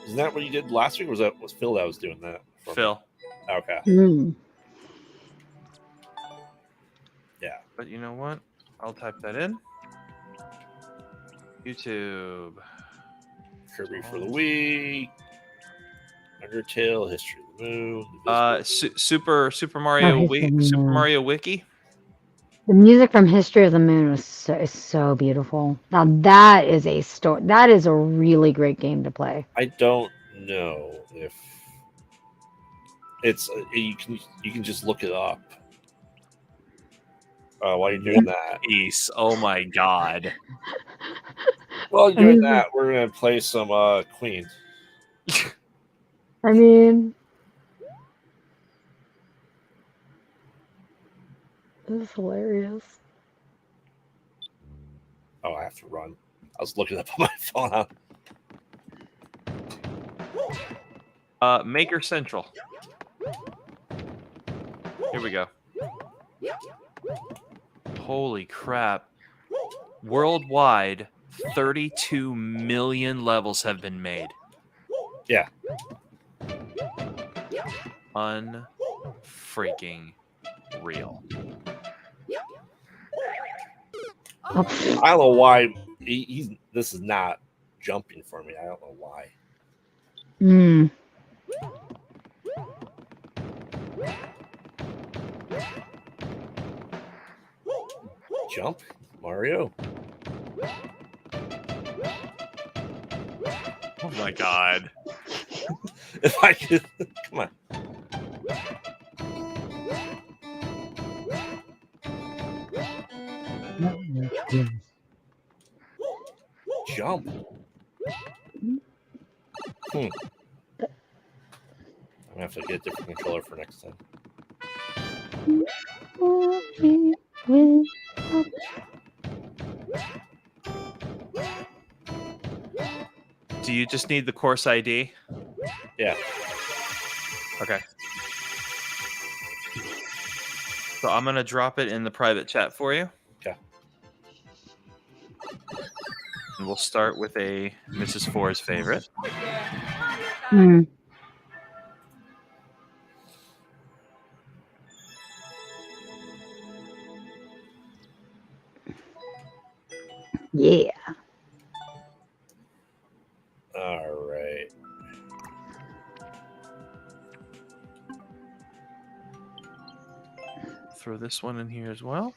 Isn't that what you did last week? Or was Phil that was doing that? Phil. Okay. Yeah. But you know what? I'll type that in. YouTube. Kirby for the Wii. Undertale, History of the Moon. Super Mario Super Mario Wiki. The music from History of the Moon is so beautiful. Now that is a story. That is a really great game to play. I don't know if it's you can just look it up. While you're doing that, Peace. Oh my god. While you're doing that, we're gonna play some Queen. I mean, this is hilarious. Oh, I have to run. I was looking up on my phone. Maker Central. Here we go. Holy crap. Worldwide, 32 million levels have been made. Yeah. Unfreaking real. I don't know why this is not jumping for me. I don't know why. Jump, Mario. Oh my god. If I could, come on. Jump. I'm gonna have to get a different controller for next time. Do you just need the course ID? Yeah. Okay. So I'm going to drop it in the private chat for you. Okay. And we'll start with a Mrs. Fourzze favorite. Yeah. All right. Throw this one in here as well.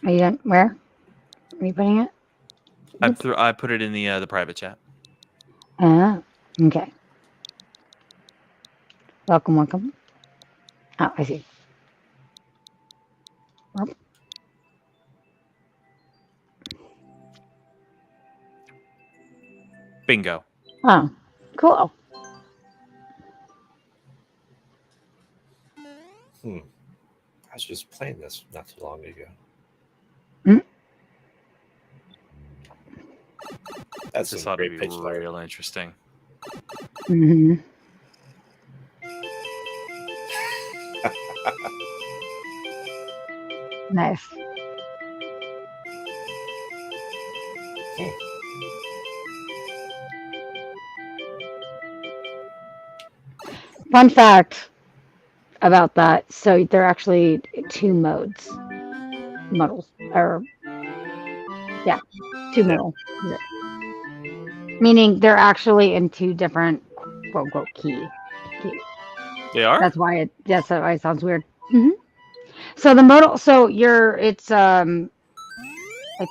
Are you done? Where? Are you putting it? I put it in the private chat. Okay. Welcome. Oh, I see. Oh. Bingo. Oh, cool. I was just playing this not too long ago. That's This some ought to great be pitch art. real interesting. Hmm. Nice. Fun fact about that. So there are actually two modals, or yeah, two modal, meaning they're actually in two different quote unquote keys. They are? That's why it sounds weird. Hmm. So the modal, so it's I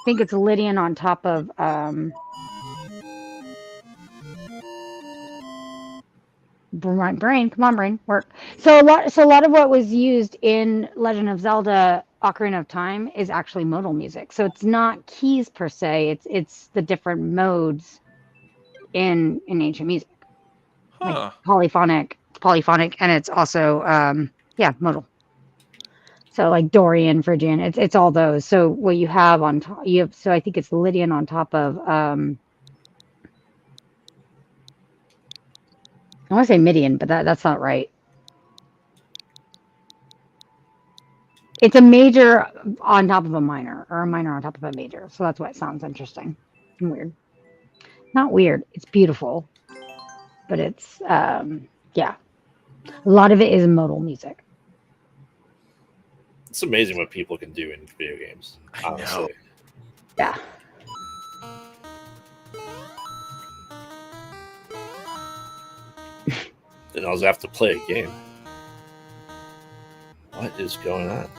think it's Lydian on top of my brain. Come on, brain, work. So a lot of what was used in Legend of Zelda Ocarina of Time is actually modal music. So it's not keys per se. It's the different modes in ancient music, like Huh. polyphonic, and it's also yeah, modal. So like Dorian, Phrygian, it's all those. So what you have on top, so I think it's Lydian on top of I want to say Midian, but that's not right. It's a major on top of a minor, or a minor on top of a major. So that's why it sounds interesting and weird. Not weird. It's beautiful, but it's yeah. A lot of it is modal music. It's amazing what people can do in video games. I know. Honestly. Yeah. And I was have to play a game. What is going on?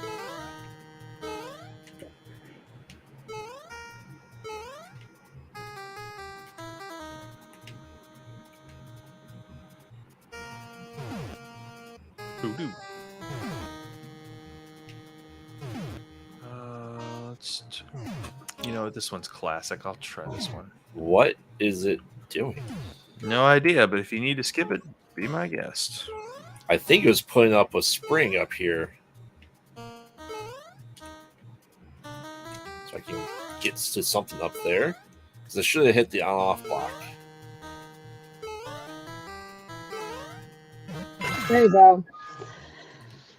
Voodoo. You know, this one's classic. I'll try this one. What is it doing? No idea, but if you need to skip it, be my guest. I think it was putting up a spring up here. So I can get to something up there. Because I should have hit the on-off block. There you go.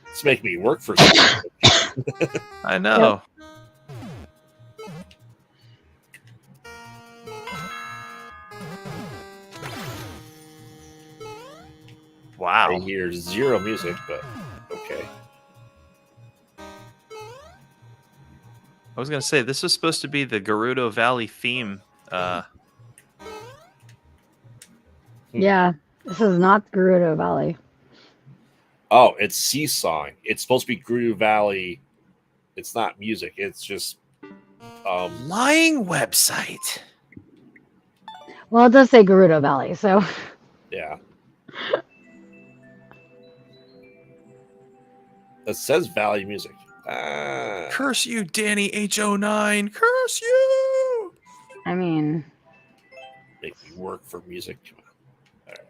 It's making me work for something. I know. Wow. I hear zero music, but okay. I was gonna say this was supposed to be the Gerudo Valley theme. Yeah, this is not Gerudo Valley. Oh, it's seesawing. It's supposed to be Gerudo Valley. It's not music. It's just lying website. Well, it does say Gerudo Valley, so yeah. It says Valley music. Curse you, Danny H09. Curse you. I mean, make me work for music. Come on. All right.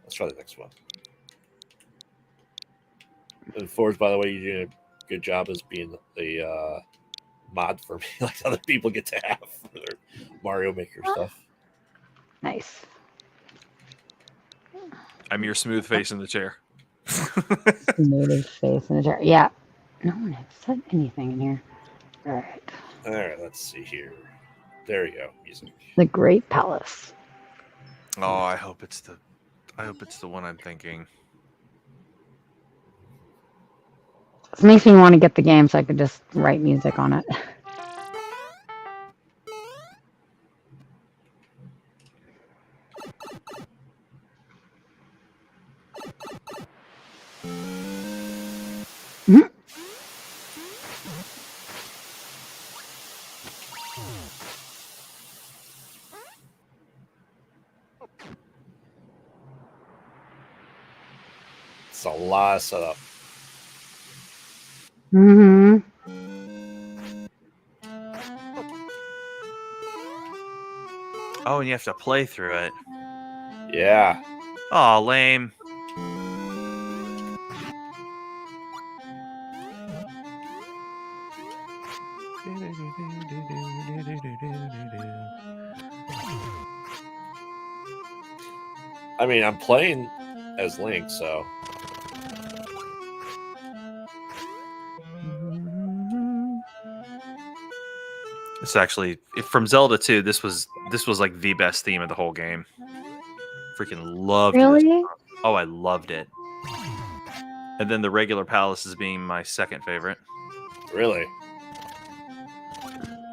Let's try the next one. And Fourzze, by the way, you're doing a good job as being the mod for me, like other people get to have for their Mario Maker stuff. nice. I'm your smooth face in the chair. Native face in the chair. Yeah. No one has said anything in here. All right. All right, let's see here. There you go. Music. The Great Palace. Oh, I hope it's the one I'm thinking. This makes me want to get the game so I could just write music on it. Mhm. It's a lot of setup. Mm-hmm. Oh, and you have to play through it. Yeah. Oh, lame. I mean, I'm playing as Link, so It's actually from Zelda 2. This was like the best theme of the whole game. Freaking loved this. Really? Oh, I loved it. And then the regular palaces being my second favorite. really,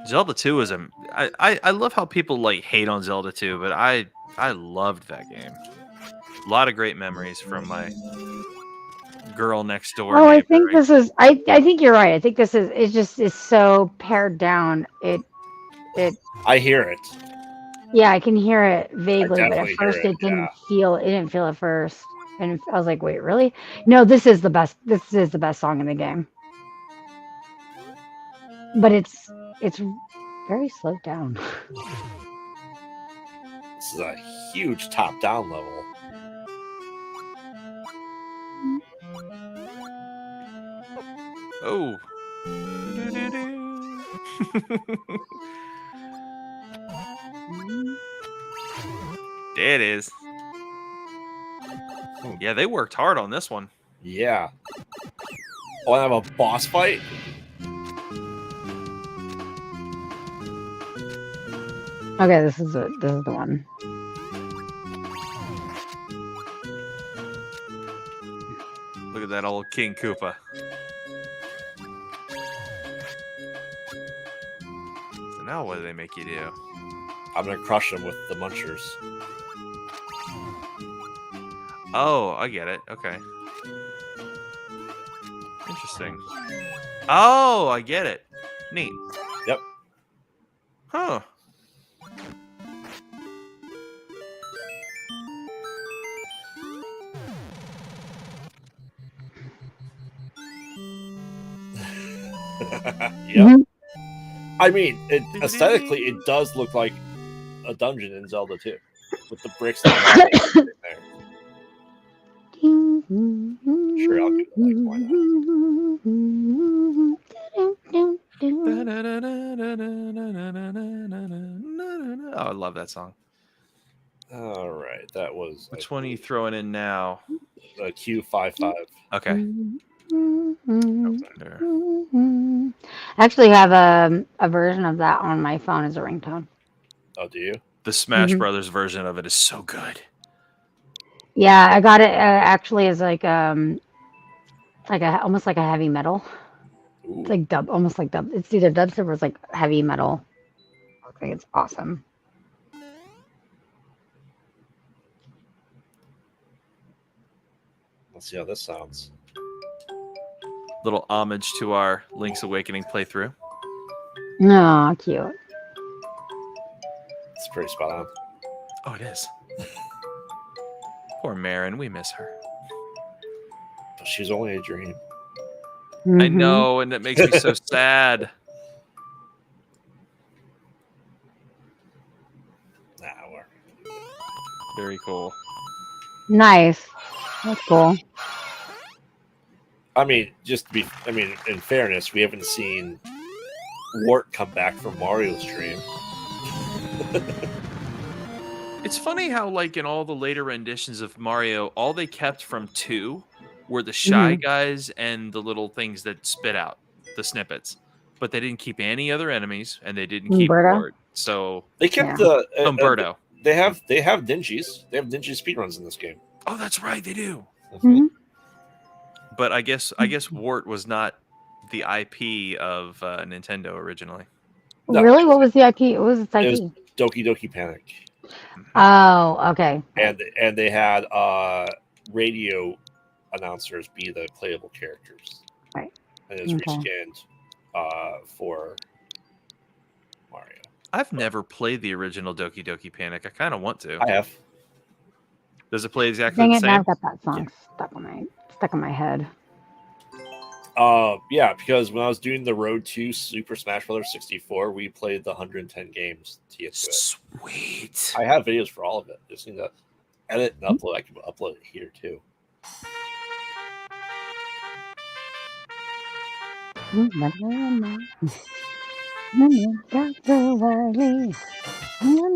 Zelda 2 is I love how people like hate on Zelda 2, but I loved that game. A lot of great memories from my girl next door. Oh, I neighbor. think this is. I think you're right. I think this is. It just is so pared down. It. I hear it. Yeah, I can hear it vaguely, but at definitely hear first it, it didn't feel. It didn't feel at first, and I was like, "Wait, really? No, this is the best. This is the best song in the game." But it's very slowed down. This is a huge top-down level. Oh. There it is. Yeah, they worked hard on this one. Yeah. Oh, I have a boss fight. Okay, this is it. This is the one. Look at that old King Koopa. So now what do they make you do? I'm gonna crush him with the munchers. Oh, I get it. Okay. Interesting. Oh, I get it. Neat. Yep. Huh. Yep. Mhm. I mean, aesthetically, it does look like a dungeon in Zelda 2 with the bricks. That are in there. Sure, I'll give it a like. Why not? Oh, I love that song. All right, that was Which one are you throwing in now? Q55. Okay. I actually have a version of that on my phone as a ringtone. Oh, do you? The Smash Mhm. Brothers version of it is so good. Yeah, I got it actually as like almost like a heavy metal. Ooh. It's like almost like dub. It's either dubstep or it's like heavy metal. I think it's awesome. Let's see how this sounds. Little homage to our Link's Awakening playthrough. No, cute. It's pretty spot on. Oh, it is. Poor Marin, we miss her. But she's only a dream. I Mhm. know, and it makes me so sad. Nah, we're... Very cool. Nice. That's cool. I mean, in fairness, we haven't seen Wart come back from Mario's dream. It's funny how, like, in all the later renditions of Mario, all they kept from 2 were the shy guys and the little things that spit out, the snippets. But they didn't keep any other enemies, and they didn't keep Umberto? Wart. So, They kept Yeah. Umberto. They have Dingies. They have Dingy speedruns in this game. Oh, that's right, they do. Mhm. But I guess Wart was not the IP of Nintendo originally. No. Really? What was the IP? What was its IP? It was Doki Doki Panic, Oh, okay. and they had radio announcers be the playable characters. Right. And it was Okay. reskinned for Mario. I've never played the original Doki Doki Panic. I kind of want to. I have. Does it play exactly Dang the it! Now same? I've got that song stuck in my head. Yeah, because when I was doing the Road to Super Smash Bros. 64, we played the 110 games to get to it. Sweet. I have videos for all of it. Just need to edit and upload. I can upload it here too.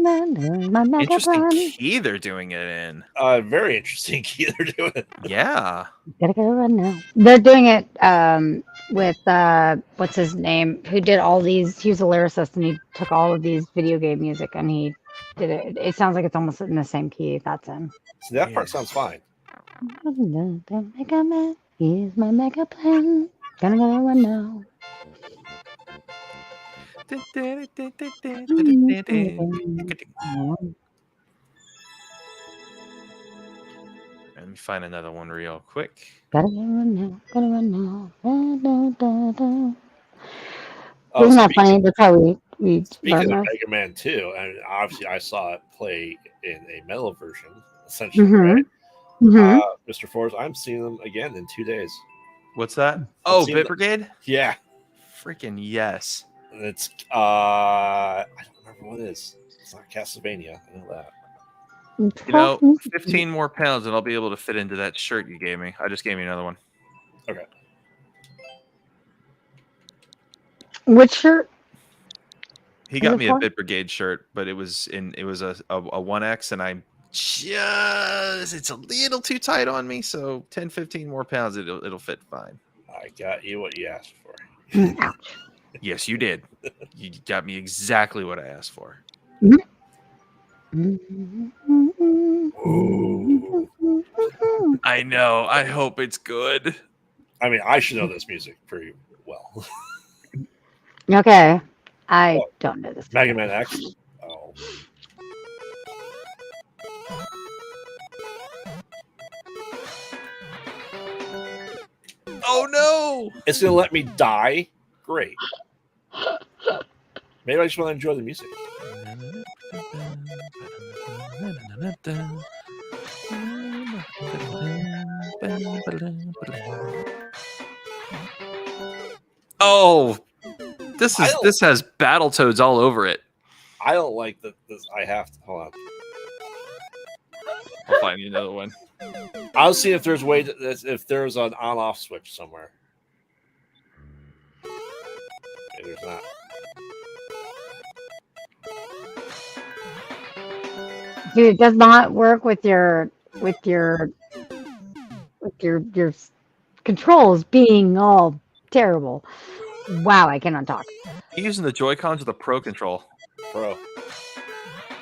Interesting key they're doing it in. Very interesting key they're doing. Yeah. Gotta go run now. They're doing it with what's his name? Who did all these? He was a lyricist, and he took all of these video game music, and he did it. It sounds like it's almost in the same key that's in. So that part sounds fine. Mega Man, here's my mega plan. Gonna go run now. Let me find another one real quick. Gotta go run now. Gotta run now. Oh, Isn't that funny? That's how we speaking learn of this. Mega Man 2, and obviously I saw it play in a metal version, essentially, Mhm. right? Mhm. Mr. Fourzze, I'm seeing them again in 2 days. What's that? Oh, seen Bit the- Brigade? Yeah. Freaking yes. And it's, I don't remember what it is. It's not Castlevania. I know that. You know, 15 more pounds and I'll be able to fit into that shirt you gave me. I just gave you another one. Okay. Which shirt? He Is got it me a for? Bit Brigade shirt, but it was a 1X, and I'm just, it's a little too tight on me. So 10, 15 more pounds, it'll fit fine. I got you what you asked for. Ouch. Yes, you did. You got me exactly what I asked for. I know. I hope it's good. I mean, I should know this music pretty well. Okay, I don't know this. Mega Man X. Oh. Oh no! It's gonna let me die. Great. Maybe I just want to enjoy the music. Oh, this has Battletoads all over it. I don't like that. I have to hold on. I'll find you another one. I'll see if there's if there's an on-off switch somewhere. Maybe there's not. Dude, it does not work with your controls being all terrible. Wow, I cannot talk. You using the Joy-Cons or the Pro Control? Pro.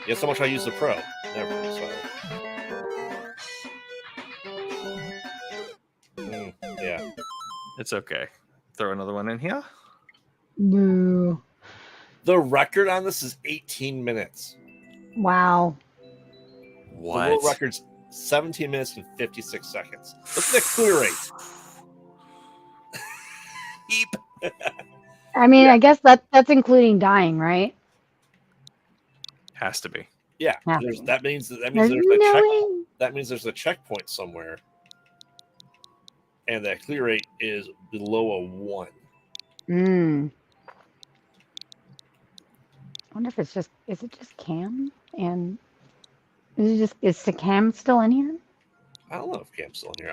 Guess how much I use the Pro? Never. Yeah. It's okay. Throw another one in here. Boo. The record on this is 18 minutes. Wow. What? The world record's 17 minutes and 56 seconds. Look at the clear rate. Eep. I mean, I guess that's including dying, right? Has to be. Yeah. Yeah. That means there's a that means there's a checkpoint somewhere. And that clear rate is below a 1. I wonder if is it just Cam? And is the Cam still in here? I don't know if Cam's still in here.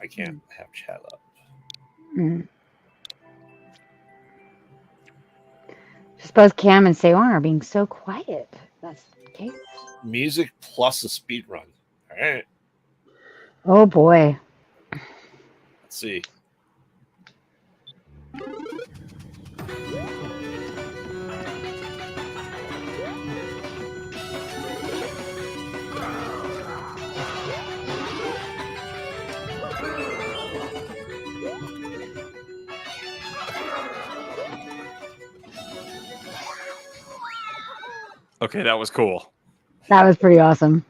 I can't have chat up. Just both Cam and Sewon are being so quiet. That's the case. Music plus a speed run. All right. Oh boy. Let's see. Okay, that was cool. That was pretty awesome.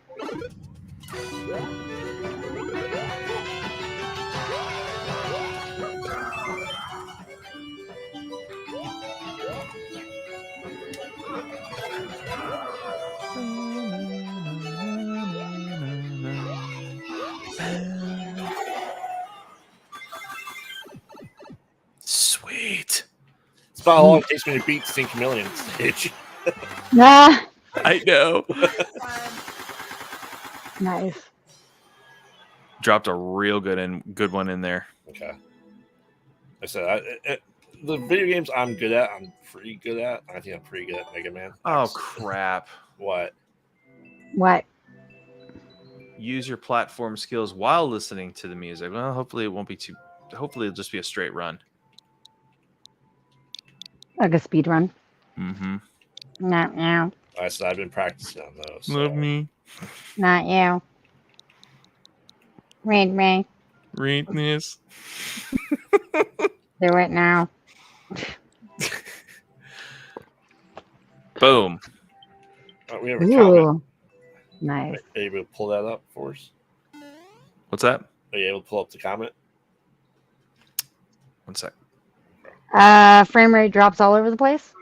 Sweet. It's about how long it takes me to beat Stink Chameleon stage. Nah. I know. Nice. Dropped a real good one in there. Okay. I said the video games I'm good at. I'm pretty good at. I think I'm pretty good at Mega Man. Oh crap! What? What? Use your platform skills while listening to the music. Well, hopefully it won't be too. Hopefully it'll just be a straight run. Like a speed run. Mm-hmm. Not you. I said I've been practicing on those. So. Love me. Not you. Read me. Read this. Do it now. Boom. We have a comment. Ooh. Nice. Are you able to pull that up for us? What's that? Are you able to pull up the comment? 1 sec. Frame rate drops all over the place?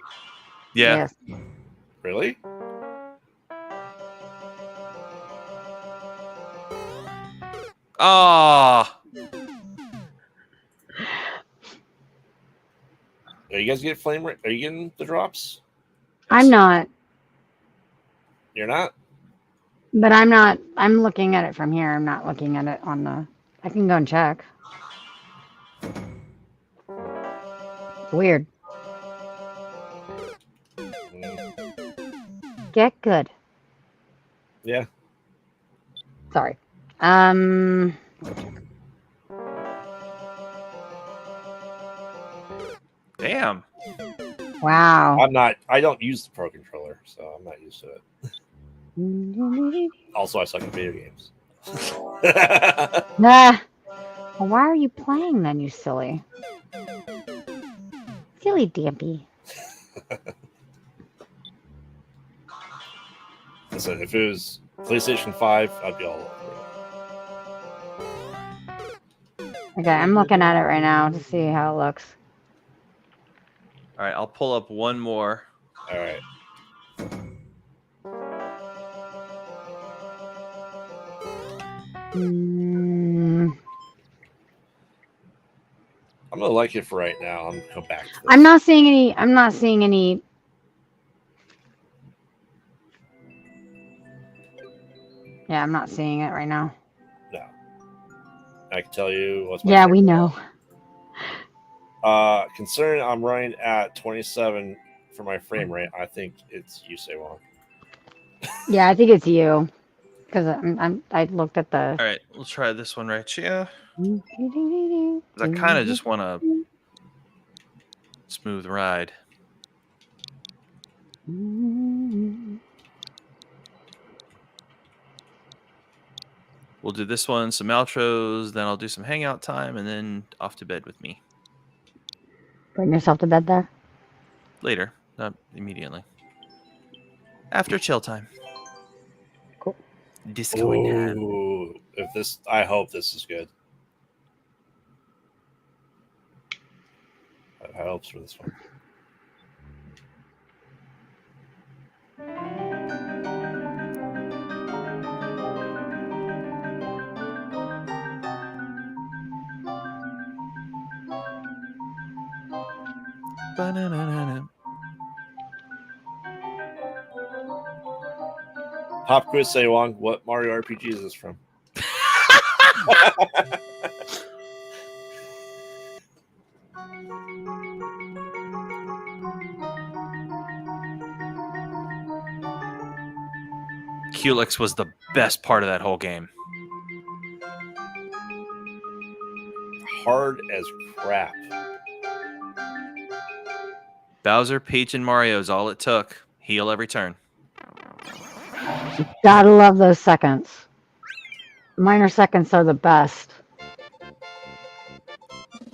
Yeah. Yes. Really? Ah. Are you guys getting flame rate? Are you getting the drops? I'm not. You're not? But I'm not. I'm looking at it from here. I'm not looking at it on the. I can go and check. It's weird. Get good. Yeah. Sorry. Damn. Wow. I don't use the Pro Controller, so I'm not used to it. Also, I suck at video games. Nah. Well, why are you playing then, you silly? Silly Dampy. Listen, if it was PlayStation 5, I'd be all over it. Okay, I'm looking at it right now to see how it looks. All right, I'll pull up one more. All right. I'm gonna like it for right now. I'm gonna come back to this. I'm not seeing any. I'm not seeing any. Yeah, I'm not seeing it right now. No. I can tell you what's Yeah, we know. Considering I'm running at 27 for my frame rate, I think it's you, say Wong. Yeah, I think it's you. Because I looked at the. All right, we'll try this one right here. I kind of just want a smooth ride. We'll do this one, some outros, then I'll do some hangout time, and then off to bed with me. Bring yourself to bed there. Later, not immediately. After chill time. Cool. Disco time. Ooh, I hope this is good. I have hopes for this one. Ba-na-na-na-na. Pop quiz, say Wong. What Mario RPG is this from? Culex was the best part of that whole game. Hard as crap. Bowser, Peach, and Mario is all it took. Heal every turn. Gotta love those seconds. Minor seconds are the best.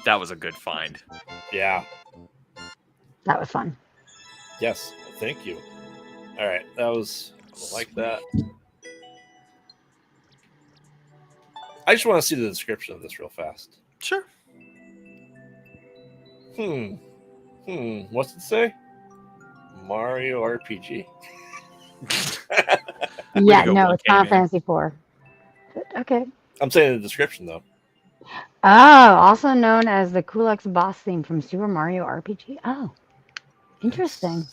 That was a good find. Yeah. That was fun. Yes. Thank you. All right. That was like that. I just want to see the description of this real fast. Sure. What's it say? Mario RPG. Yeah, go, no, it's okay, not man. Fantasy 4. Okay. I'm saying the description though. Oh, also known as the Culex boss theme from Super Mario RPG. Oh, interesting.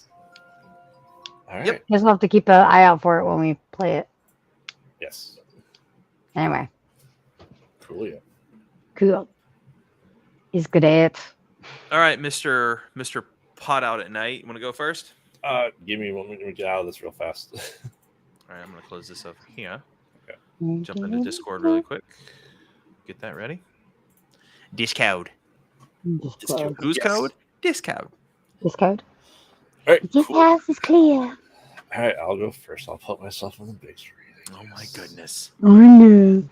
All right. Yep. Guess we'll have to keep an eye out for it when we play it. Yes. Anyway, Coolio. cool. He's good at it. All right, Mr. Pot out at night. You want to go first? Give me one minute to get out of this real fast. All right, I'm going to close this over here. Mm-hmm. Jump into Discord really quick. Get that ready. Discord. Discord. Whose code? Discord. Discord. All right, This cool. house is clear. All right, I'll go first. I'll put myself on the big screen. Oh my goodness. Oh no.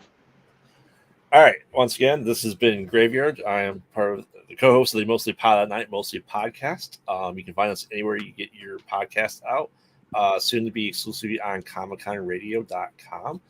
All right. Once again, this has been Graveyard. I am part of the co-host of the Mostly Pod at Night, Mostly podcast. You can find us anywhere you get your podcast out. Soon to be exclusively on ComicConRadio.com.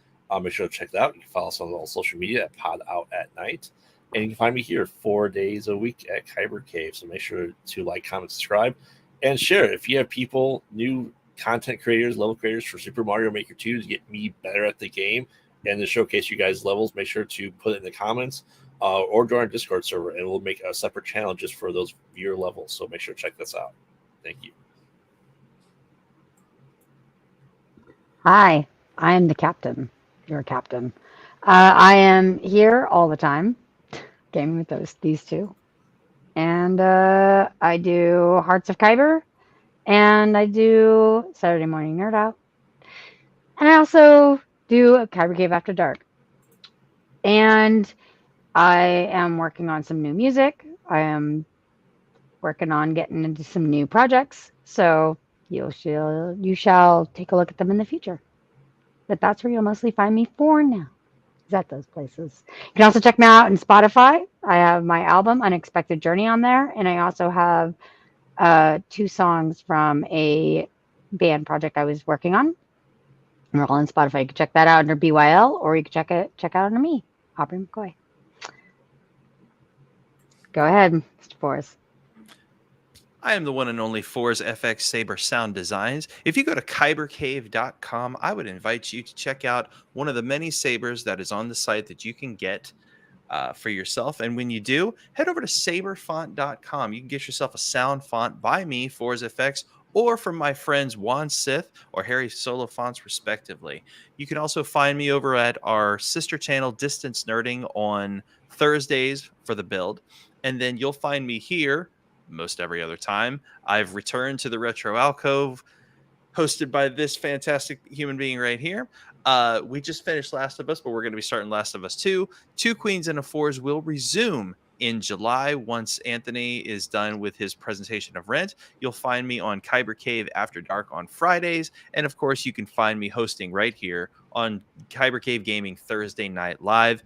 Make sure to check that out. You can follow us on all social media at Pod Out at Night. And you can find me here 4 days a week at Kyber Cave. So make sure to like, comment, subscribe, and share. If you have people, new content creators, level creators for Super Mario Maker 2 to get me better at the game and to showcase you guys' levels, make sure to put it in the comments or join our Discord server, and we'll make a separate channel just for those viewer levels. So make sure to check this out. Thank you. Hi, I am the captain. You're a captain. I am here all the time, gaming with these two. And I do Hearts of Kyber, and I do Saturday Morning Nerd Out. And I also do a Kyber Cave After Dark. And I am working on some new music. I am working on getting into some new projects. So you shall take a look at them in the future. But that's where you'll mostly find me for now. Is at those places. You can also check me out on Spotify. I have my album Unexpected Journey on there, and I also have 2 songs from a band project I was working on. They're all on Spotify. You can check that out under BYL, or you can check out under me, Aubrey McCoy. Go ahead, Mr. Fourzze. I am the one and only Fourzze FX Saber Sound Designs. If you go to kybercave.com, I would invite you to check out one of the many sabers that is on the site that you can get for yourself. And when you do, head over to saberfont.com. You can get yourself a sound font by me, Fourzze FX, or from my friends Juan Sith or Harry Solo Fonts, respectively. You can also find me over at our sister channel, Distance Nerding, on Thursdays for the build. And then you'll find me here most every other time. I've returned to the Retro Alcove, hosted by this fantastic human being right here. We just finished Last of Us, but we're going to be starting Last of Us 2. 2 Queens and a Fours will resume in July once Anthony is done with his presentation of Rent. You'll find me on Kyber Cave After Dark on Fridays. And of course, you can find me hosting right here on Kyber Cave Gaming Thursday Night Live.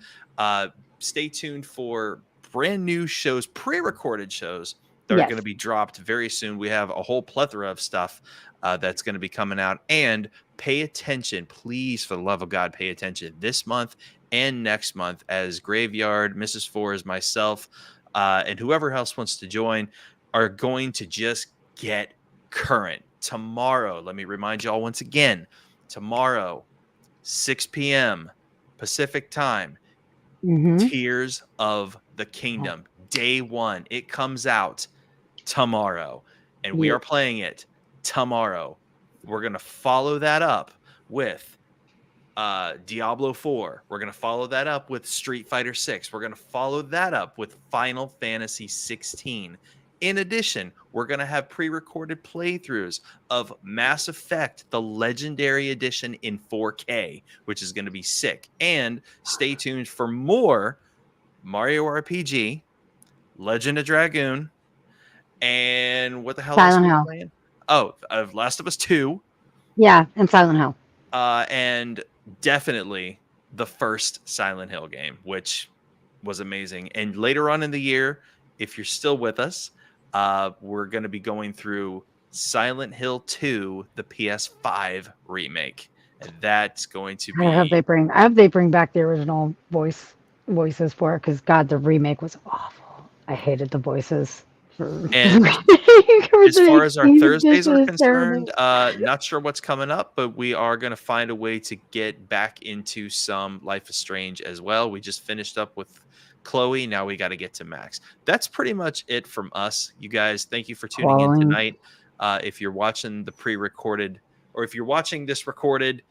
Stay tuned for brand new shows, pre-recorded shows that are going to be dropped very soon. We have a whole plethora of stuff that's going to be coming out. And pay attention, please, for the love of God, pay attention this month and next month as Graveyard, Mrs Fourzze, myself, and whoever else wants to join are going to just get current. Tomorrow, let me remind you all once again, tomorrow, 6 p.m. Pacific time, Tears of the Kingdom, day 1. It comes out tomorrow, and we are playing it tomorrow. We're going to follow that up with Diablo 4. We're going to follow that up with Street Fighter 6. We're going to follow that up with Final Fantasy 16. In addition, we're going to have pre-recorded playthroughs of Mass Effect, the Legendary Edition in 4K, which is going to be sick. And stay tuned for more Mario RPG, Legend of Dragoon, and what the hell Silent else are Hill. we playing? Oh, Last of Us 2. Yeah, and Silent Hill. And definitely the first Silent Hill game, which was amazing. And later on in the year, if you're still with us, we're going to be going through Silent Hill 2, the PS5 remake. And that's going to be... I hope they bring back the original voices for it, because God, the remake was awful. I hated the voices. And as far as our Thursdays are concerned, not sure what's coming up, but we are going to find a way to get back into some Life is Strange as well. We just finished up with Chloe. Now we got to get to Max. That's pretty much it from us, you guys. Thank you for tuning in tonight. If you're watching the pre-recorded, or if you're watching this recorded,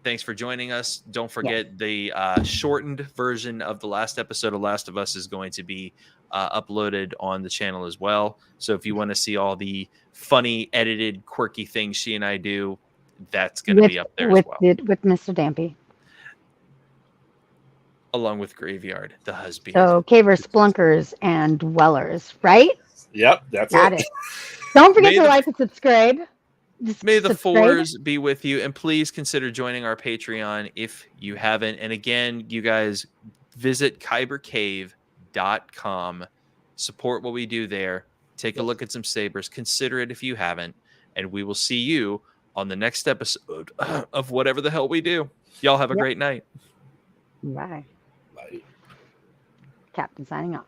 thanks for joining us. Don't forget the shortened version of the last episode of Last of Us is going to be uploaded on the channel as well. So if you want to see all the funny, edited, quirky things she and I do, that's going to be up there as well. With Mr. Dampy. Along with Graveyard, the husband. So Caver Splunkers and Dwellers, right? Yep, that's Got it. it. Don't forget to like and subscribe. May the fours be with you, and please consider joining our Patreon if you haven't. And again, you guys visit kybercave.com, support what we do there, take a look at some sabers, consider it if you haven't, and we will see you on the next episode of whatever the hell we do. Y'all have a great night. Bye. Bye. Captain signing off.